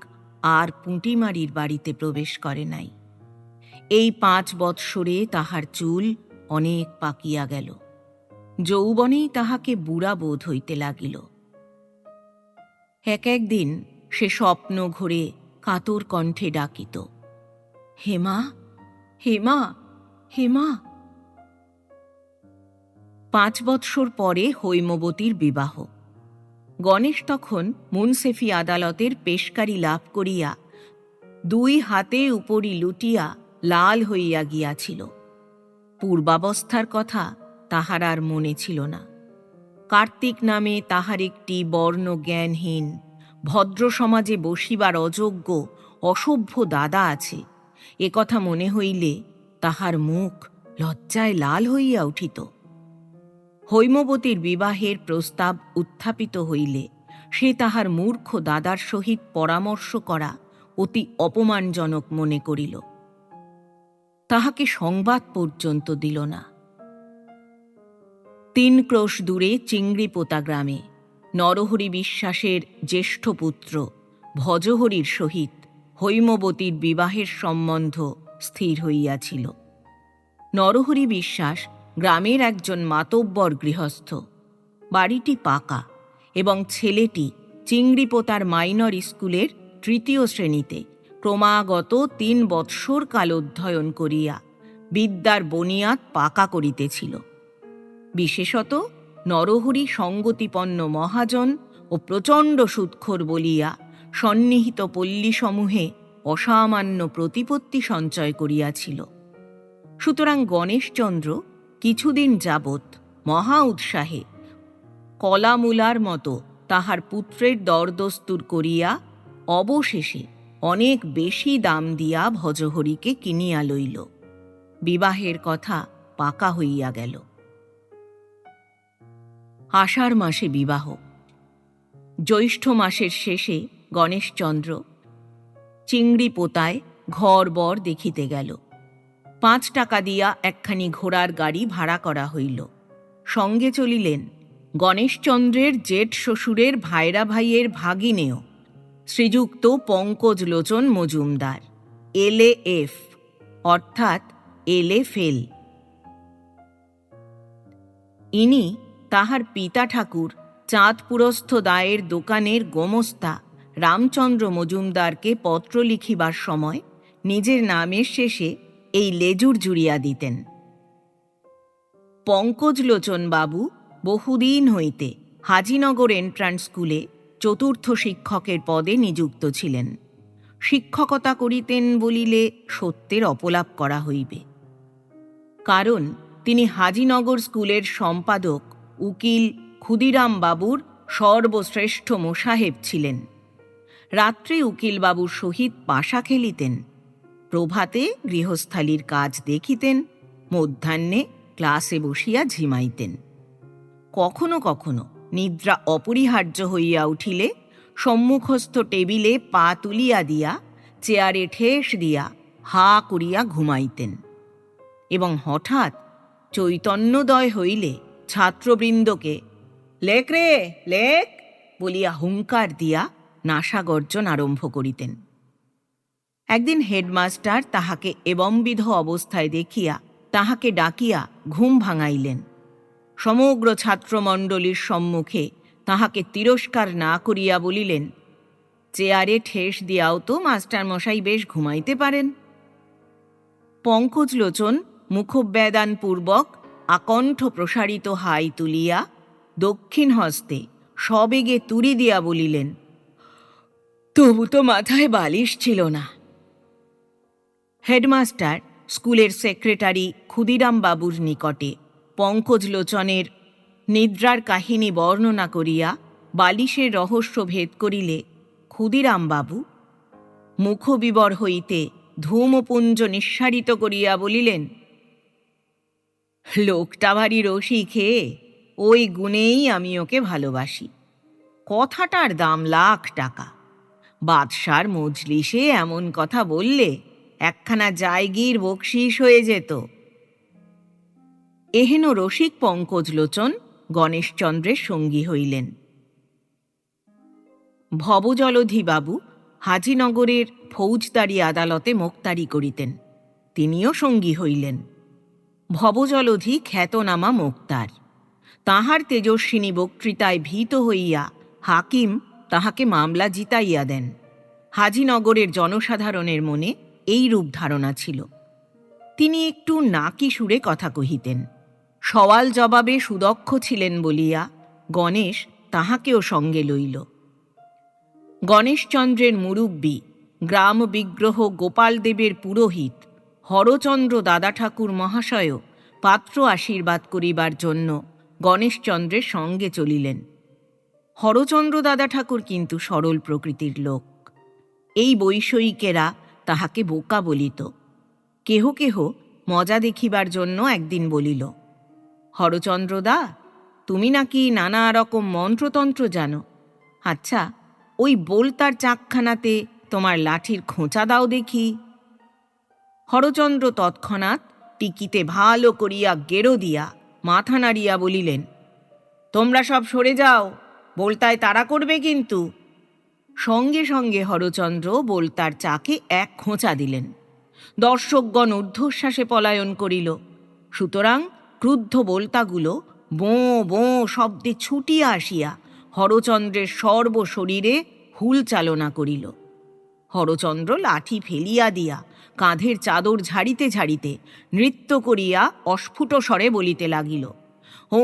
আর পুঁটিমারির বাড়িতে প্রবেশ করে নাই। এই 5 বৎসরে তাহার চুল অনেক পাকিয়া গেল। যৌবনেই তাহাকে বুড়া বোধ হইতে লাগিল। এক একদিন সে স্বপ্ন ঘোরে কাতর কণ্ঠে ডাকিত, হেমা, হেমা, হেমা। 5 বৎসর পরে হৈমবতীর বিবাহ। গণেশ তখন মুনসেফি আদালতের পেশকারি লাভ করিয়া 2 হাতে উপরি লুটিয়া লাল হইয়া গিয়াছিল। পূর্বাবস্থার কথা তাহার আর মনে ছিল না। কার্তিক নামে তাহার একটি বর্ণ জ্ঞানহীন, ভদ্র সমাজে বসিবার অযোগ্য অসভ্য দাদা আছে, এ কথা মনে হইলে তাহার মুখ লজ্জায় লাল হইয়া উঠিত। হৈমবতীর বিবাহের প্রস্তাব উত্থাপিত হইলে সে তাহার মূর্খ দাদার সহিত পরামর্শ করা অতি অপমানজনক মনে করিল। তাহাকে সংবাদ পর্যন্ত দিল না। 3 ক্রোশ দূরে চিংড়িপোতা গ্রামে নরহরি বিশ্বাসের জ্যেষ্ঠ পুত্র ভজহরির সহিত হৈমবতীর বিবাহের সম্বন্ধ স্থির হইয়াছিল। নরহরি বিশ্বাস গ্রামের একজন মাতব্বর গৃহস্থ। বাড়িটি পাকা এবং ছেলেটি চিংড়িপোতার মাইনর স্কুলের 3য় শ্রেণীতে ক্রমাগত 3 বৎসর কাল অধ্যয়ন করিয়া বিদ্যার বনিয়াদ পাকা করিতেছিল। বিশেষত নরহরি সঙ্গতিপন্ন মহাজন ও প্রচণ্ড সুদখোর বলিয়া সন্নিহিত পল্লীসমূহে অসামান্য প্রতিপত্তি সঞ্চয় করিয়াছিল। সুতরাং গণেশচন্দ্র কিছুদিন যাবৎ মহা উৎসাহে কলামূলার মতো তাহার পুত্রের দরদস্তুর করিয়া অবশেষে অনেক বেশি দাম দিয়া ভজহরিকে কিনিয়া লইল। বিবাহের কথা পাকা হইয়া গেল। আষাঢ় মাসে বিবাহ। জ্যৈষ্ঠ মাসের শেষে গণেশচন্দ্র চিংড়িপোতায় ঘর বর দেখিতে গেল। 5 টাকা দিয়া একখানি ঘোড়ার গাড়ি ভাড়া করা হইল। সঙ্গে চলিলেন গণেশচন্দ্রের জেঠ শ্বশুরের ভাইরা ভাইয়ের ভাগিনেয় শ্রীযুক্ত পঙ্কজলোচন মজুমদার, LAF অর্থাৎ এলে ফেল। ইনি তাহার পিতা ঠাকুর চাঁদপুরস্থ দায়ের দোকানের গোমস্তা রামচন্দ্র মজুমদারকে পত্র লিখিবার সময় নিজের নামের শেষে এই লেজুর জুড়িয়া দিতেন। পঙ্কজলোচন বাবু বহুদিন হইতে হাজিনগর এন্ট্রান্স স্কুলে 4র্থ শিক্ষকের পদে নিযুক্ত ছিলেন। শিক্ষকতা করিতেন বলিলে সত্যের অপলাপ করা হইবে। কারণ তিনি হাজিনগর স্কুলের সম্পাদক উকিল ক্ষুদিরাম বাবুর সর্বশ্রেষ্ঠ মোসাহেব ছিলেন। রাত্রে উকিলবাবুর সহিত পাশা খেলিতেন, প্রভাতে গৃহস্থালির কাজ দেখিতেন, মধ্যাহ্নে ক্লাসে বসিয়া ঝিমাইতেন। কখনো কখনো নিদ্রা অপরিহার্য হইয়া উঠিলে সম্মুখস্থ টেবিলে পা তুলিয়া দিয়া চেয়ারে ঠেস দিয়া হা করিয়া ঘুমাইতেন। এবং হঠাৎ চৈতন্যোদয় হইলে ছাত্রবৃন্দকে লেখ রে লেখ বলিয়া হুঙ্কার দিয়া নাসাগর্জন আরম্ভ করিতেন। একদিন হেডমাস্টার তাহাকে এবংবিধ অবস্থায় দেখিয়া তাহাকে ডাকিয়া ঘুম ভাঙাইলেন। সমগ্র ছাত্রমণ্ডলীর সম্মুখে তাহাকে তিরস্কার না করিয়া বলিলেন, চেয়ারে ঠেস দিয়াও তো মাস্টারমশাই বেশ ঘুমাইতে পারেন। পঙ্কজলোচন মুখোব্যাদানপূর্বক আকণ্ঠ প্রসারিত হাই তুলিয়া দক্ষিণ হস্তে সবেগে তুড়ি দিয়া বলিলেন, তবু তো মাথায় বালিশ ছিল না। হেডমাস্টার স্কুলের সেক্রেটারি ক্ষুদিরাম বাবুর নিকটে পঙ্কজলোচনের নিদ্রার কাহিনী বর্ণনা করিয়া বালিশের রহস্য ভেদ করিলে ক্ষুদিরাম বাবু মুখবিবর হইতে ধূমপুঞ্জ নিঃসারিত করিয়া বলিলেন, লোকটা ভারী রসিক হে, ওই গুণেই আমি ওকে ভালোবাসি। কথাটার দাম লাখ টাকা। বাদশার মজলিসে এমন কথা বললে একখানা জায়গির বকশিস হয়ে যেত। এহেন রসিক পঙ্কজলোচন গণেশচন্দ্রের সঙ্গী হইলেন। ভবজলধিবাবু হাজিনগরের ফৌজদারি আদালতে মোক্তারি করিতেন, তিনিও সঙ্গী হইলেন। ভবজলধি খ্যাতনামা মোক্তার। তাহার তেজস্বিনী বক্তৃতায় ভীত হইয়া হাকিম তাহাকে মামলা জিতাইয়া দেন। হাজিনগরের জনসাধারণের মনে এই রূপ ধারণা ছিল। তিনি একটু নাকি সুরে কথা কহিতেন। সওয়াল জবাবে সুদক্ষ ছিলেন বলিয়া গণেশ তাহাকেও সঙ্গে লইল। গণেশচন্দ্রের মুরুব্বী গ্রাম বিগ্রহ গোপালদেবের পুরোহিত হরচন্দ্র দাদা ঠাকুর মহাশয়ও পাত্র আশীর্বাদ করিবার জন্য গণেশচন্দ্রের সঙ্গে চলিলেন। হরচন্দ্র দাদা ঠাকুর কিন্তু সরল প্রকৃতির লোক। এই বৈষয়িকেরা তাহাকে বোকা বলিত। কেহ কেহ মজা দেখিবার জন্য একদিন বলিল, হরচন্দ্রদা, তুমি নাকি নানা রকম মন্ত্রতন্ত্র জানো। আচ্ছা, ওই বোলতার চাকখানাতে তোমার লাঠির খোঁচা দাও দেখি। হরচন্দ্র তৎক্ষণাৎ টিকিতে ভালো করিয়া গেরো দিয়া মাথা নাড়িয়া বলিলেন, তোমরা সব সরে যাও, বোলতায় তাড়া করবে কিন্তু। সঙ্গে সঙ্গে হরচন্দ্র বোলতার চাকে এক খোঁচা দিলেন। দর্শকগণ ঊর্ধ্বশ্বাসে পলায়ন করিল। সুতরাং ক্রুদ্ধ বোলতাগুলো বোঁ বোঁ শব্দে ছুটিয়া আসিয়া হরচন্দ্রের সর্বশরীরে হুল চালনা করিল। হরচন্দ্র লাঠি ফেলিয়া দিয়া কাঁধের চাদর ঝাড়িতে ঝাড়িতে নৃত্য করিয়া অস্ফুট স্বরে বলিতে লাগিল, ও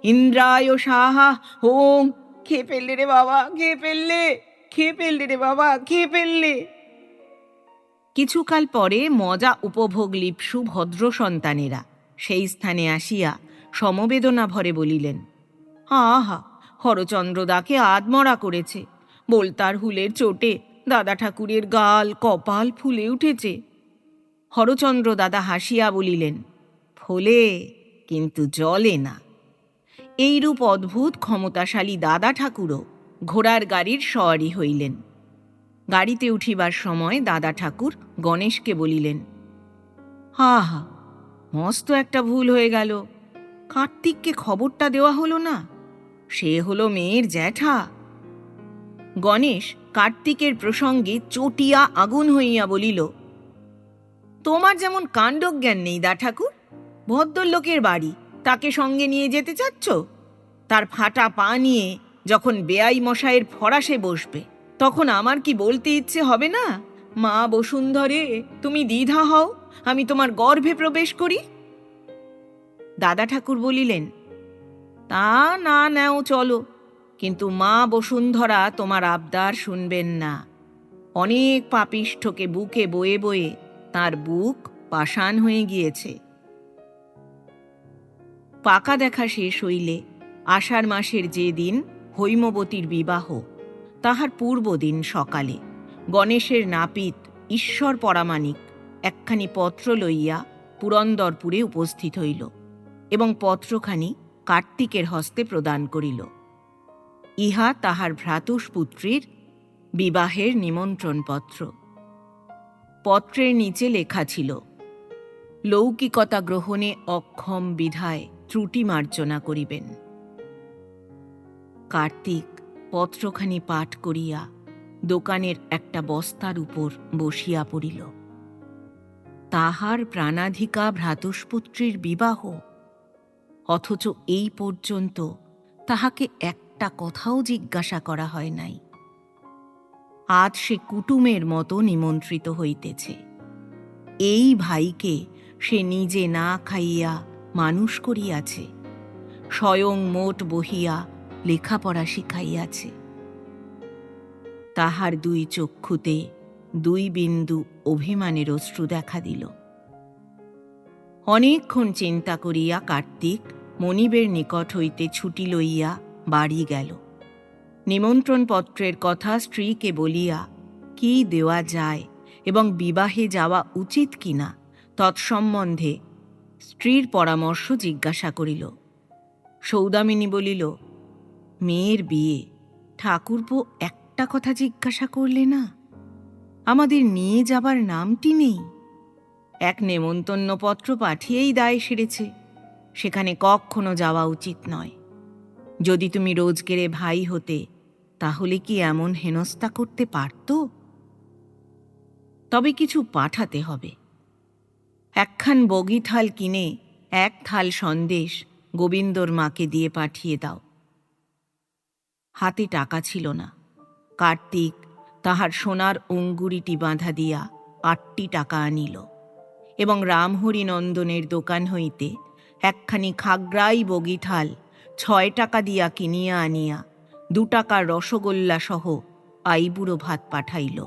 ইন্দ্রায় সাহা হোং। খেয়ে ফেললে রে বাবা, খেয়ে ফেললে, খেয়ে ফেললে রে বাবা, খেয়ে ফেললে। কিছুকাল পরে মজা উপভোগ লিপ্সু ভদ্র সন্তানেরা সেই স্থানে আসিয়া সমবেদনা ভরে বলিলেন, আহা, হরচন্দ্রদাকে আধমরা করেছে। বোলতার হুলের চোটে দাদা ঠাকুরের গাল কপাল ফুলে উঠেছে। হরচন্দ্র দাদা হাসিয়া বলিলেন, ফোলে কিন্তু জলে না। এইরূপ অদ্ভুত ক্ষমতাশালী দাদা ঠাকুরও ঘোড়ার গাড়ির সওয়ারি হইলেন। গাড়িতে উঠিবার সময় দাদা ঠাকুর গণেশকে বলিলেন, আহা, মস্ত একটা ভুল হয়ে গেল। কার্তিককে খবরটা দেওয়া হলো না। সে হলো মেয়ের জ্যাঠা। গণেশ কার্তিকের প্রসঙ্গে চটিয়া আগুন হইয়া বলিল, তোমার যেমন কাণ্ডজ্ঞান নেই দা ঠাকুর। ভদ্রলোকের বাড়ি, তাকে সঙ্গে নিয়ে যেতে চাচ্ছ? তার ফাটা পা নিয়ে যখন বেয়াই মশাইয়ের ফরাসে বসবে, তখন আমার কি বলতে ইচ্ছে হবে না, মা বসুন্ধরে, তুমি দ্বিধা হও, আমি তোমার গর্ভে প্রবেশ করি? দাদা ঠাকুর বলিলেন, তা না নেও চলো, কিন্তু মা বসুন্ধরা তোমার আবদার শুনবেন না। অনেক পাপিষ্ঠকে বুকে বয়ে বয়ে তার বুক পাষাণ হয়ে গিয়েছে। পাকা দেখা শেষ হইলে আষাঢ় মাসের যে দিন হৈমবতীর বিবাহ, তাহার পূর্বদিন সকালে গণেশের নাপিত ঈশ্বর পরামানিক একখানি পত্র লইয়া পুরন্দরপুরে উপস্থিত হইল এবং পত্রখানি কার্তিকের হস্তে প্রদান করিল। ইহা তাহার ভ্রাতুষ্পুত্রীর বিবাহের নিমন্ত্রণপত্র। পত্রের নিচে লেখা ছিল, লৌকিকতা গ্রহণে অক্ষম বিধায় ত্রুটি মার্জনা করিবেন। কার্তিক পত্রখানি পাঠ করিয়া দোকানের একটা বস্তার উপর বসিয়া পড়িল। তাহার প্রাণাধিকা ভ্রাতুষ্পুত্রীর বিবাহ, অথচ এই পর্যন্ত তাহাকে একটা কথাও জিজ্ঞাসা করা হয় নাই। আজ সে কুটুমের মতো নিমন্ত্রিত হইতেছে। এই ভাইকে সে নিজে না খাইয়া মানুষ করিয়াছে, স্বয়ং মোট বহিয়া লেখাপড়া শিখাইয়াছে। তাহার দুই চক্ষুতে দুই বিন্দু অভিমানের অশ্রু দেখা দিল। অনেকক্ষণ চিন্তা করিয়া কার্তিক মনিবের নিকট হইতে ছুটি লইয়া বাড়ি গেল। নিমন্ত্রণপত্রের কথা স্ত্রীকে বলিয়া কি দেওয়া যায় এবং বিবাহে যাওয়া উচিত কিনা তৎসম্বন্ধে স্ত্রীর পরামর্শ জিজ্ঞাসা করিল। সৌদামিনী বলিল, মেয়ের বিয়ে, ঠাকুরপো একটা কথা জিজ্ঞাসা করলে না? আমাদের নিয়ে যাবার নামটি নেই। এক নেমন্তন্নপত্র পাঠিয়েই দায় সেরেছে, সেখানে কখনো যাওয়া উচিত নয়। যদি তুমি রোজগেরে ভাই হতে, তাহলে কি এমন হেনস্থা করতে পারত? তবে কিছু পাঠাতে হবে। একখান বগি থাল কিনে এক থাল সন্দেশ গোবিন্দর মাকে দিয়ে পাঠিয়ে দাও। হাতে টাকা ছিল না। কার্তিক তাহার সোনার অঙ্গুরিটি বাঁধা দিয়া 8টি টাকা আনিল এবং রামহরি নন্দনের দোকান হইতে একখানি খাগড়াই বগিথাল 6 টাকা দিয়া কিনিয়া আনিয়া 2 টাকার রসগোল্লা সহ আইবুড়ো ভাত পাঠাইল।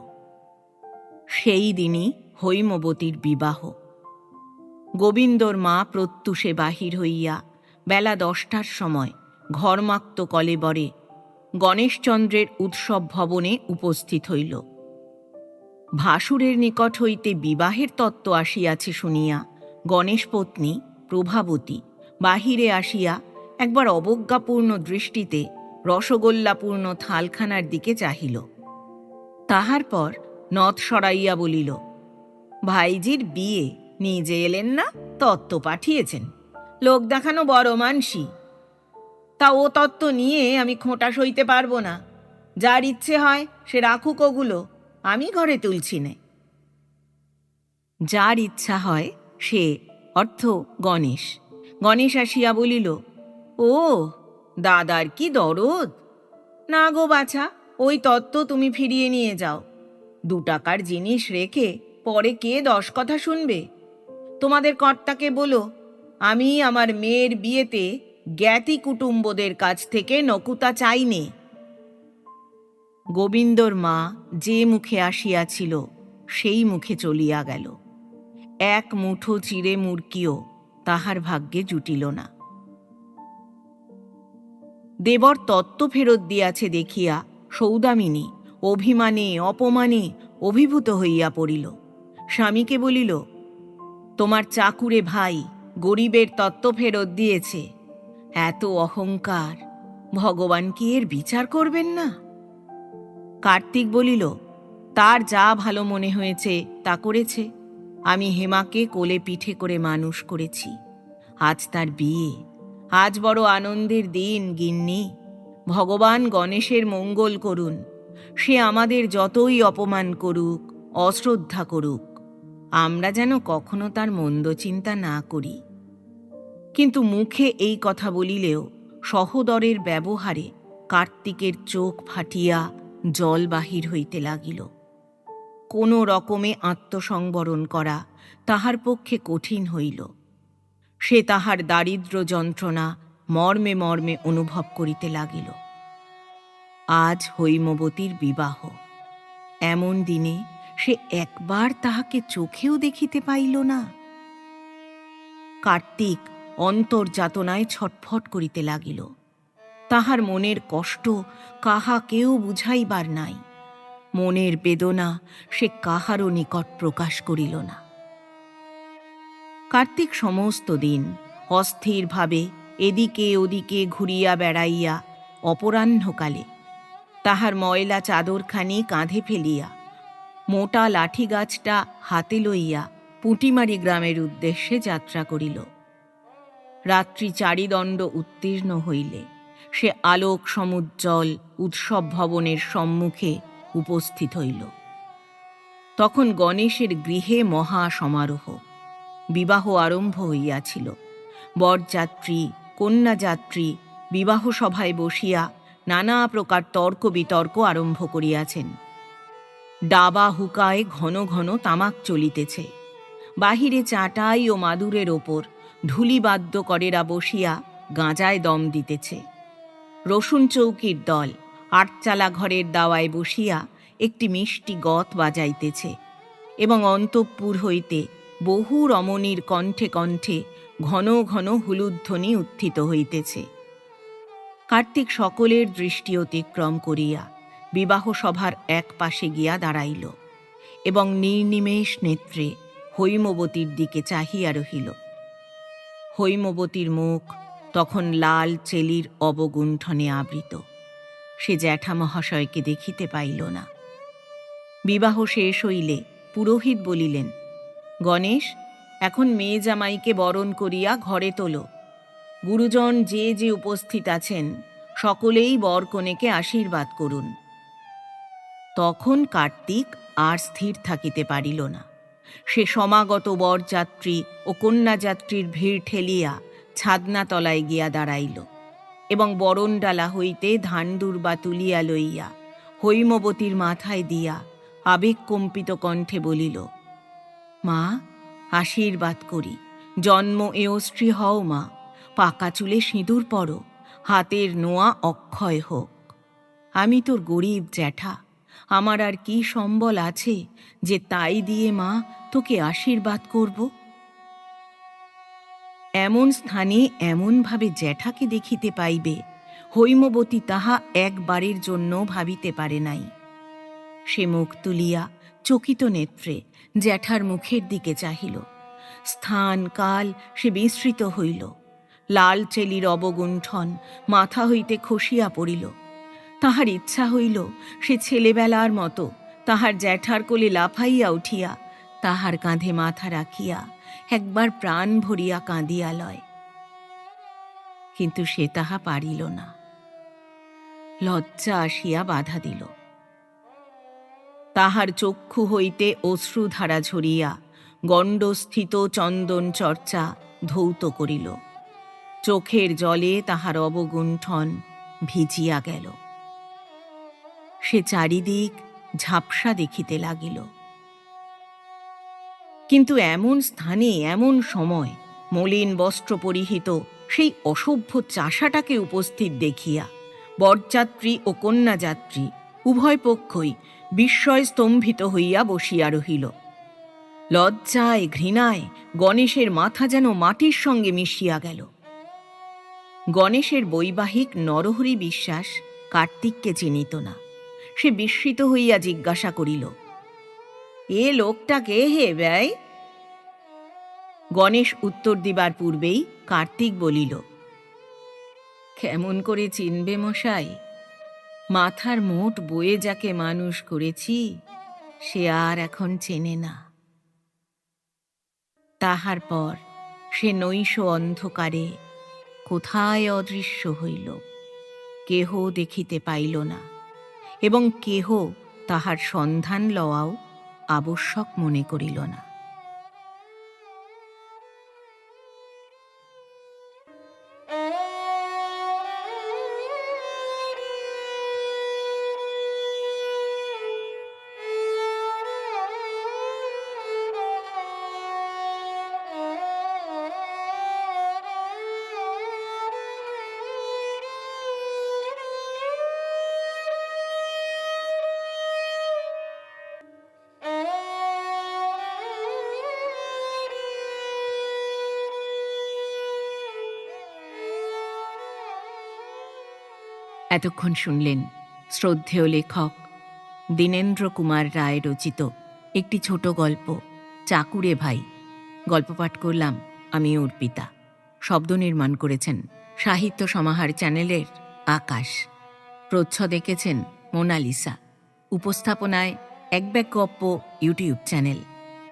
সেই দিনই হৈমবতীর বিবাহ। গোবিন্দর মা প্রত্যুষে বাহির হইয়া বেলা 10টার সময় ঘরমাক্ত কলেবরে গণেশচন্দ্রের উৎসব ভবনে উপস্থিত হইল। ভাসুরের নিকট হইতে বিবাহের তত্ত্ব আসিয়াছে শুনিয়া গণেশপত্নী প্রভাবতী বাহিরে আসিয়া একবার অবজ্ঞাপূর্ণ দৃষ্টিতে রসগোল্লাপূর্ণ থালখানার দিকে চাহিল। তাহার পর নথ সরাইয়া বলিল, ভাইজির বিয়ে, নিজে এলেন না, তত্ত্ব পাঠিয়েছেন। লোক দেখানো বড় মানসি। তা ও তত্ত্ব নিয়ে আমি খোঁটা সইতে পারবো না। যার ইচ্ছে হয় সে রাখুক ওগুলো, আমি ঘরে তুলছি নে। যার ইচ্ছা হয় সে, অর্থ গণেশ। গণেশ আসিয়া বলিল, ও দাদার কি দরদ! না গো বাছা, ওই তত্ত্ব তুমি ফিরিয়ে নিয়ে যাও। 2 টাকার জিনিস রেখে পরে কে 10 কথা শুনবে? তোমাদের কর্তাকে বলো, আমি আমার মেয়ের বিয়েতে জ্ঞাতি কুটুম্বদের কাছ থেকে নকুতা চাই নে। গোবিন্দর মা যে মুখে আসিয়াছিল সেই মুখে চলিয়া গেল। এক মুঠো চিড়ে মুরকিও তাহার ভাগ্যে জুটিল না। দেবর তত্ত্ব ফেরত দিয়াছে দেখিয়া সৌদামিনী অভিমানে অপমানে অভিভূত হইয়া পড়িল। স্বামীকে বলিল, তোমার চাকুরে ভাই গরিবের তত্ত্ব ফেরত দিয়েছে। এত অহংকার! ভগবান কি এর বিচার করবেন না? কার্তিক বলিল, তার যা ভালো মনে হয়েছে তা করেছে। আমি হেমাকে কোলে পিঠে করে মানুষ করেছি। আজ তার বিয়ে, আজ বড় আনন্দের দিন গিন্নি। ভগবান গণেশের মঙ্গল করুন। সে আমাদের যতই অপমান করুক, অশ্রদ্ধা করুক, আমরা যেন কখনো তার মন্দ চিন্তা না করি। কিন্তু মুখে এই কথা বলিলেও সহোদরের ব্যবহারে কার্তিকের চোখ ফাটিয়া জল বাহির হইতে লাগিল। কোনো রকমে আত্মসংবরণ করা তাহার পক্ষে কঠিন হইল। সে তাহার দারিদ্র যন্ত্রণা মর্মে মর্মে অনুভব করিতে লাগিল। আজ হৈমবতীর বিবাহ। এমন দিনে সে একবার তাহাকে চোখেও দেখিতে পাইল না। কার্তিক অন্তর্যাতনায় ছটফট করিতে লাগিল। তাহার মনের কষ্ট কাহাকেও বুঝাইবার নাই। মনের বেদনা সে কাহারও নিকট প্রকাশ করিল না। কার্তিক সমস্ত দিন অস্থিরভাবে এদিকে ওদিকে ঘুরিয়া বেড়াইয়া অপরাহ্নকালে তাহার ময়লা চাদরখানি কাঁধে ফেলিয়া মোটা লাঠি গাছটা হাতে লইয়া পুঁটিমারি গ্রামের উদ্দেশ্যে যাত্রা করিল। রাত্রি চারিদণ্ড উত্তীর্ণ হইলে সে আলোক সমুজ্জ্বল উৎসব ভবনের সম্মুখে উপস্থিত হইল। তখন গণেশের গৃহে মহা সমারোহ, বিবাহ আরম্ভ হইয়াছিল। বরযাত্রী কন্যাযাত্রী বিবাহ সভায় বসিয়া নানা প্রকার তর্ক বিতর্ক আরম্ভ করিয়াছেন। ডাবা হুকায় ঘন ঘন তামাক চলিতেছে। বাহিরে চাটাই ও মাদুরের ওপর ঢুলিবাদ্য করেরা বসিয়া গাঁজায় দম দিতেছে। রসুন চৌকির দল আটচালা ঘরের দাওয়ায় বসিয়া একটি মিষ্টি গত বাজাইতেছে এবং অন্তঃপুর হইতে বহু রমণীর কণ্ঠে কণ্ঠে ঘন ঘন হুলুধ্বনি উত্থিত হইতেছে। কার্তিক সকলের দৃষ্টি অতিক্রম করিয়া বিবাহ সভার এক পাশে গিয়া দাঁড়াইল এবং নির্নিমেষ নেত্রে হৈমবতীর দিকে চাহিয়া রহিল। হৈমবতীর মুখ তখন লাল চেলির অবগুণ্ঠনে আবৃত। সে জ্যাঠা মহাশয়কে দেখিতে পাইল না। বিবাহ শেষ হইলে পুরোহিত বলিলেন, গণেশ, এখন মেয়ে জামাইকে বরণ করিয়া ঘরে তোলো। গুরুজন যে যে উপস্থিত আছেন সকলেই বর কনেকে আশীর্বাদ করুন। তখন কার্তিক আর স্থির থাকিতে পারিল না। সে সমাগত বরযাত্রী ও কন্যাযাত্রীর ভিড় ঠেলিয়া ছাদনাতলায় গিয়া দাঁড়াইল এবং বরণডালা হইতে ধান দুর্বা তুলিয়া লইয়া হৈমবতীর মাথায় দিয়া আবেগকম্পিত কণ্ঠে বলিল, মা, আশীর্বাদ করি, জন্ম এও স্ত্রী হও মা, পাকা চুলে সিঁদুর পরো, হাতের নোয়া অক্ষয় হোক। আমি তোর গরিব জ্যাঠা, আমার আর কি সম্বল আছে যে তাই দিয়ে মা তোকে আশীর্বাদ করব? এমন স্থানে এমনভাবে জ্যাঠাকে দেখিতে পাইবে হৈমবতী তাহা একবারের জন্য ভাবিতে পারে নাই। সে মুখ তুলিয়া চকিত নেত্রে জ্যাঠার মুখের দিকে চাহিল। স্থান কাল সে বিস্মৃত হইল। লাল চেলির অবগুণ্ঠন মাথা হইতে খসিয়া পড়িল। তাহার ইচ্ছা হইল সে ছেলেবেলার মতো তাহার জ্যাঠার কোলে লাফাইয়া উঠিয়া তাহার কাঁধে মাথা রাখিয়া একবার প্রাণ ভরিয়া কাঁদিয়া লয়। কিন্তু সে তাহা পারিল না। লজ্জা আসিয়া বাধা দিল। তাহার চক্ষু হইতে অশ্রুধারা ঝরিয়া গণ্ডস্থিত চন্দন চর্চা ধৌত করিল। চোখের জলে তাহার অবগুণ্ঠন ভিজিয়া গেল। সে চারিদিক ঝাপসা দেখিতে লাগিল। কিন্তু এমন স্থানে এমন সময় মলিন বস্ত্র পরিহিত সেই অসভ্য চাষাটাকে উপস্থিত দেখিয়া বরযাত্রী ও কন্যাযাত্রী উভয় পক্ষই বিস্ময় স্তম্ভিত হইয়া বসিয়া রহিল। লজ্জায় ঘৃণায় গণেশের মাথা যেন মাটির সঙ্গে মিশিয়া গেল। গণেশের বৈবাহিক নরহরি বিশ্বাস কার্তিককে চিনিত না। সে বিস্মিত হইয়া জিজ্ঞাসা করিল, এ লোকটা কে হে ব্যয়? গণেশ উত্তর দিবার পূর্বেই কার্তিক বলিল, কেমন করে চিনবে মশাই? মাথার মোট বয়ে যাকে মানুষ করেছি সে আর এখন চেনে না। তাহার পর সে নৈশ অন্ধকারে কোথায় অদৃশ্য হইল। কেহ দেখিতে পাইল না এবং কেহ তাহার সন্ধান লওয়াও আবশ্যক মনে করিল না। এতক্ষণ শুনলেন শ্রদ্ধেয় লেখক দীনেন্দ্র কুমার রায় রচিত একটি ছোট গল্প চাকুরে ভাই। গল্প পাঠ করলাম আমি অর্পিতা। শব্দ নির্মাণ করেছেন সাহিত্য সমাহার চ্যানেলের আকাশ। প্রচ্ছদ এঁকেছেন মোনালিসা। উপস্থাপনায় এক ব্যাগ গপ্প ইউটিউব চ্যানেল।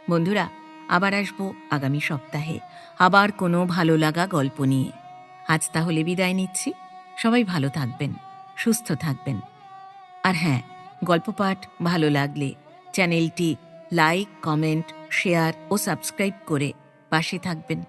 বন্ধুরা, আবার আসবো আগামী সপ্তাহে আবার কোনো ভালো লাগা গল্প নিয়ে। আজ তাহলে বিদায় নিচ্ছি। সবাই ভালো থাকবেন, সুস্থ থাকবেন। আর হ্যাঁ, গল্প পাঠ ভালো লাগলে চ্যানেলটি লাইক, কমেন্ট, শেয়ার ও সাবস্ক্রাইব করে পাশে থাকবেন।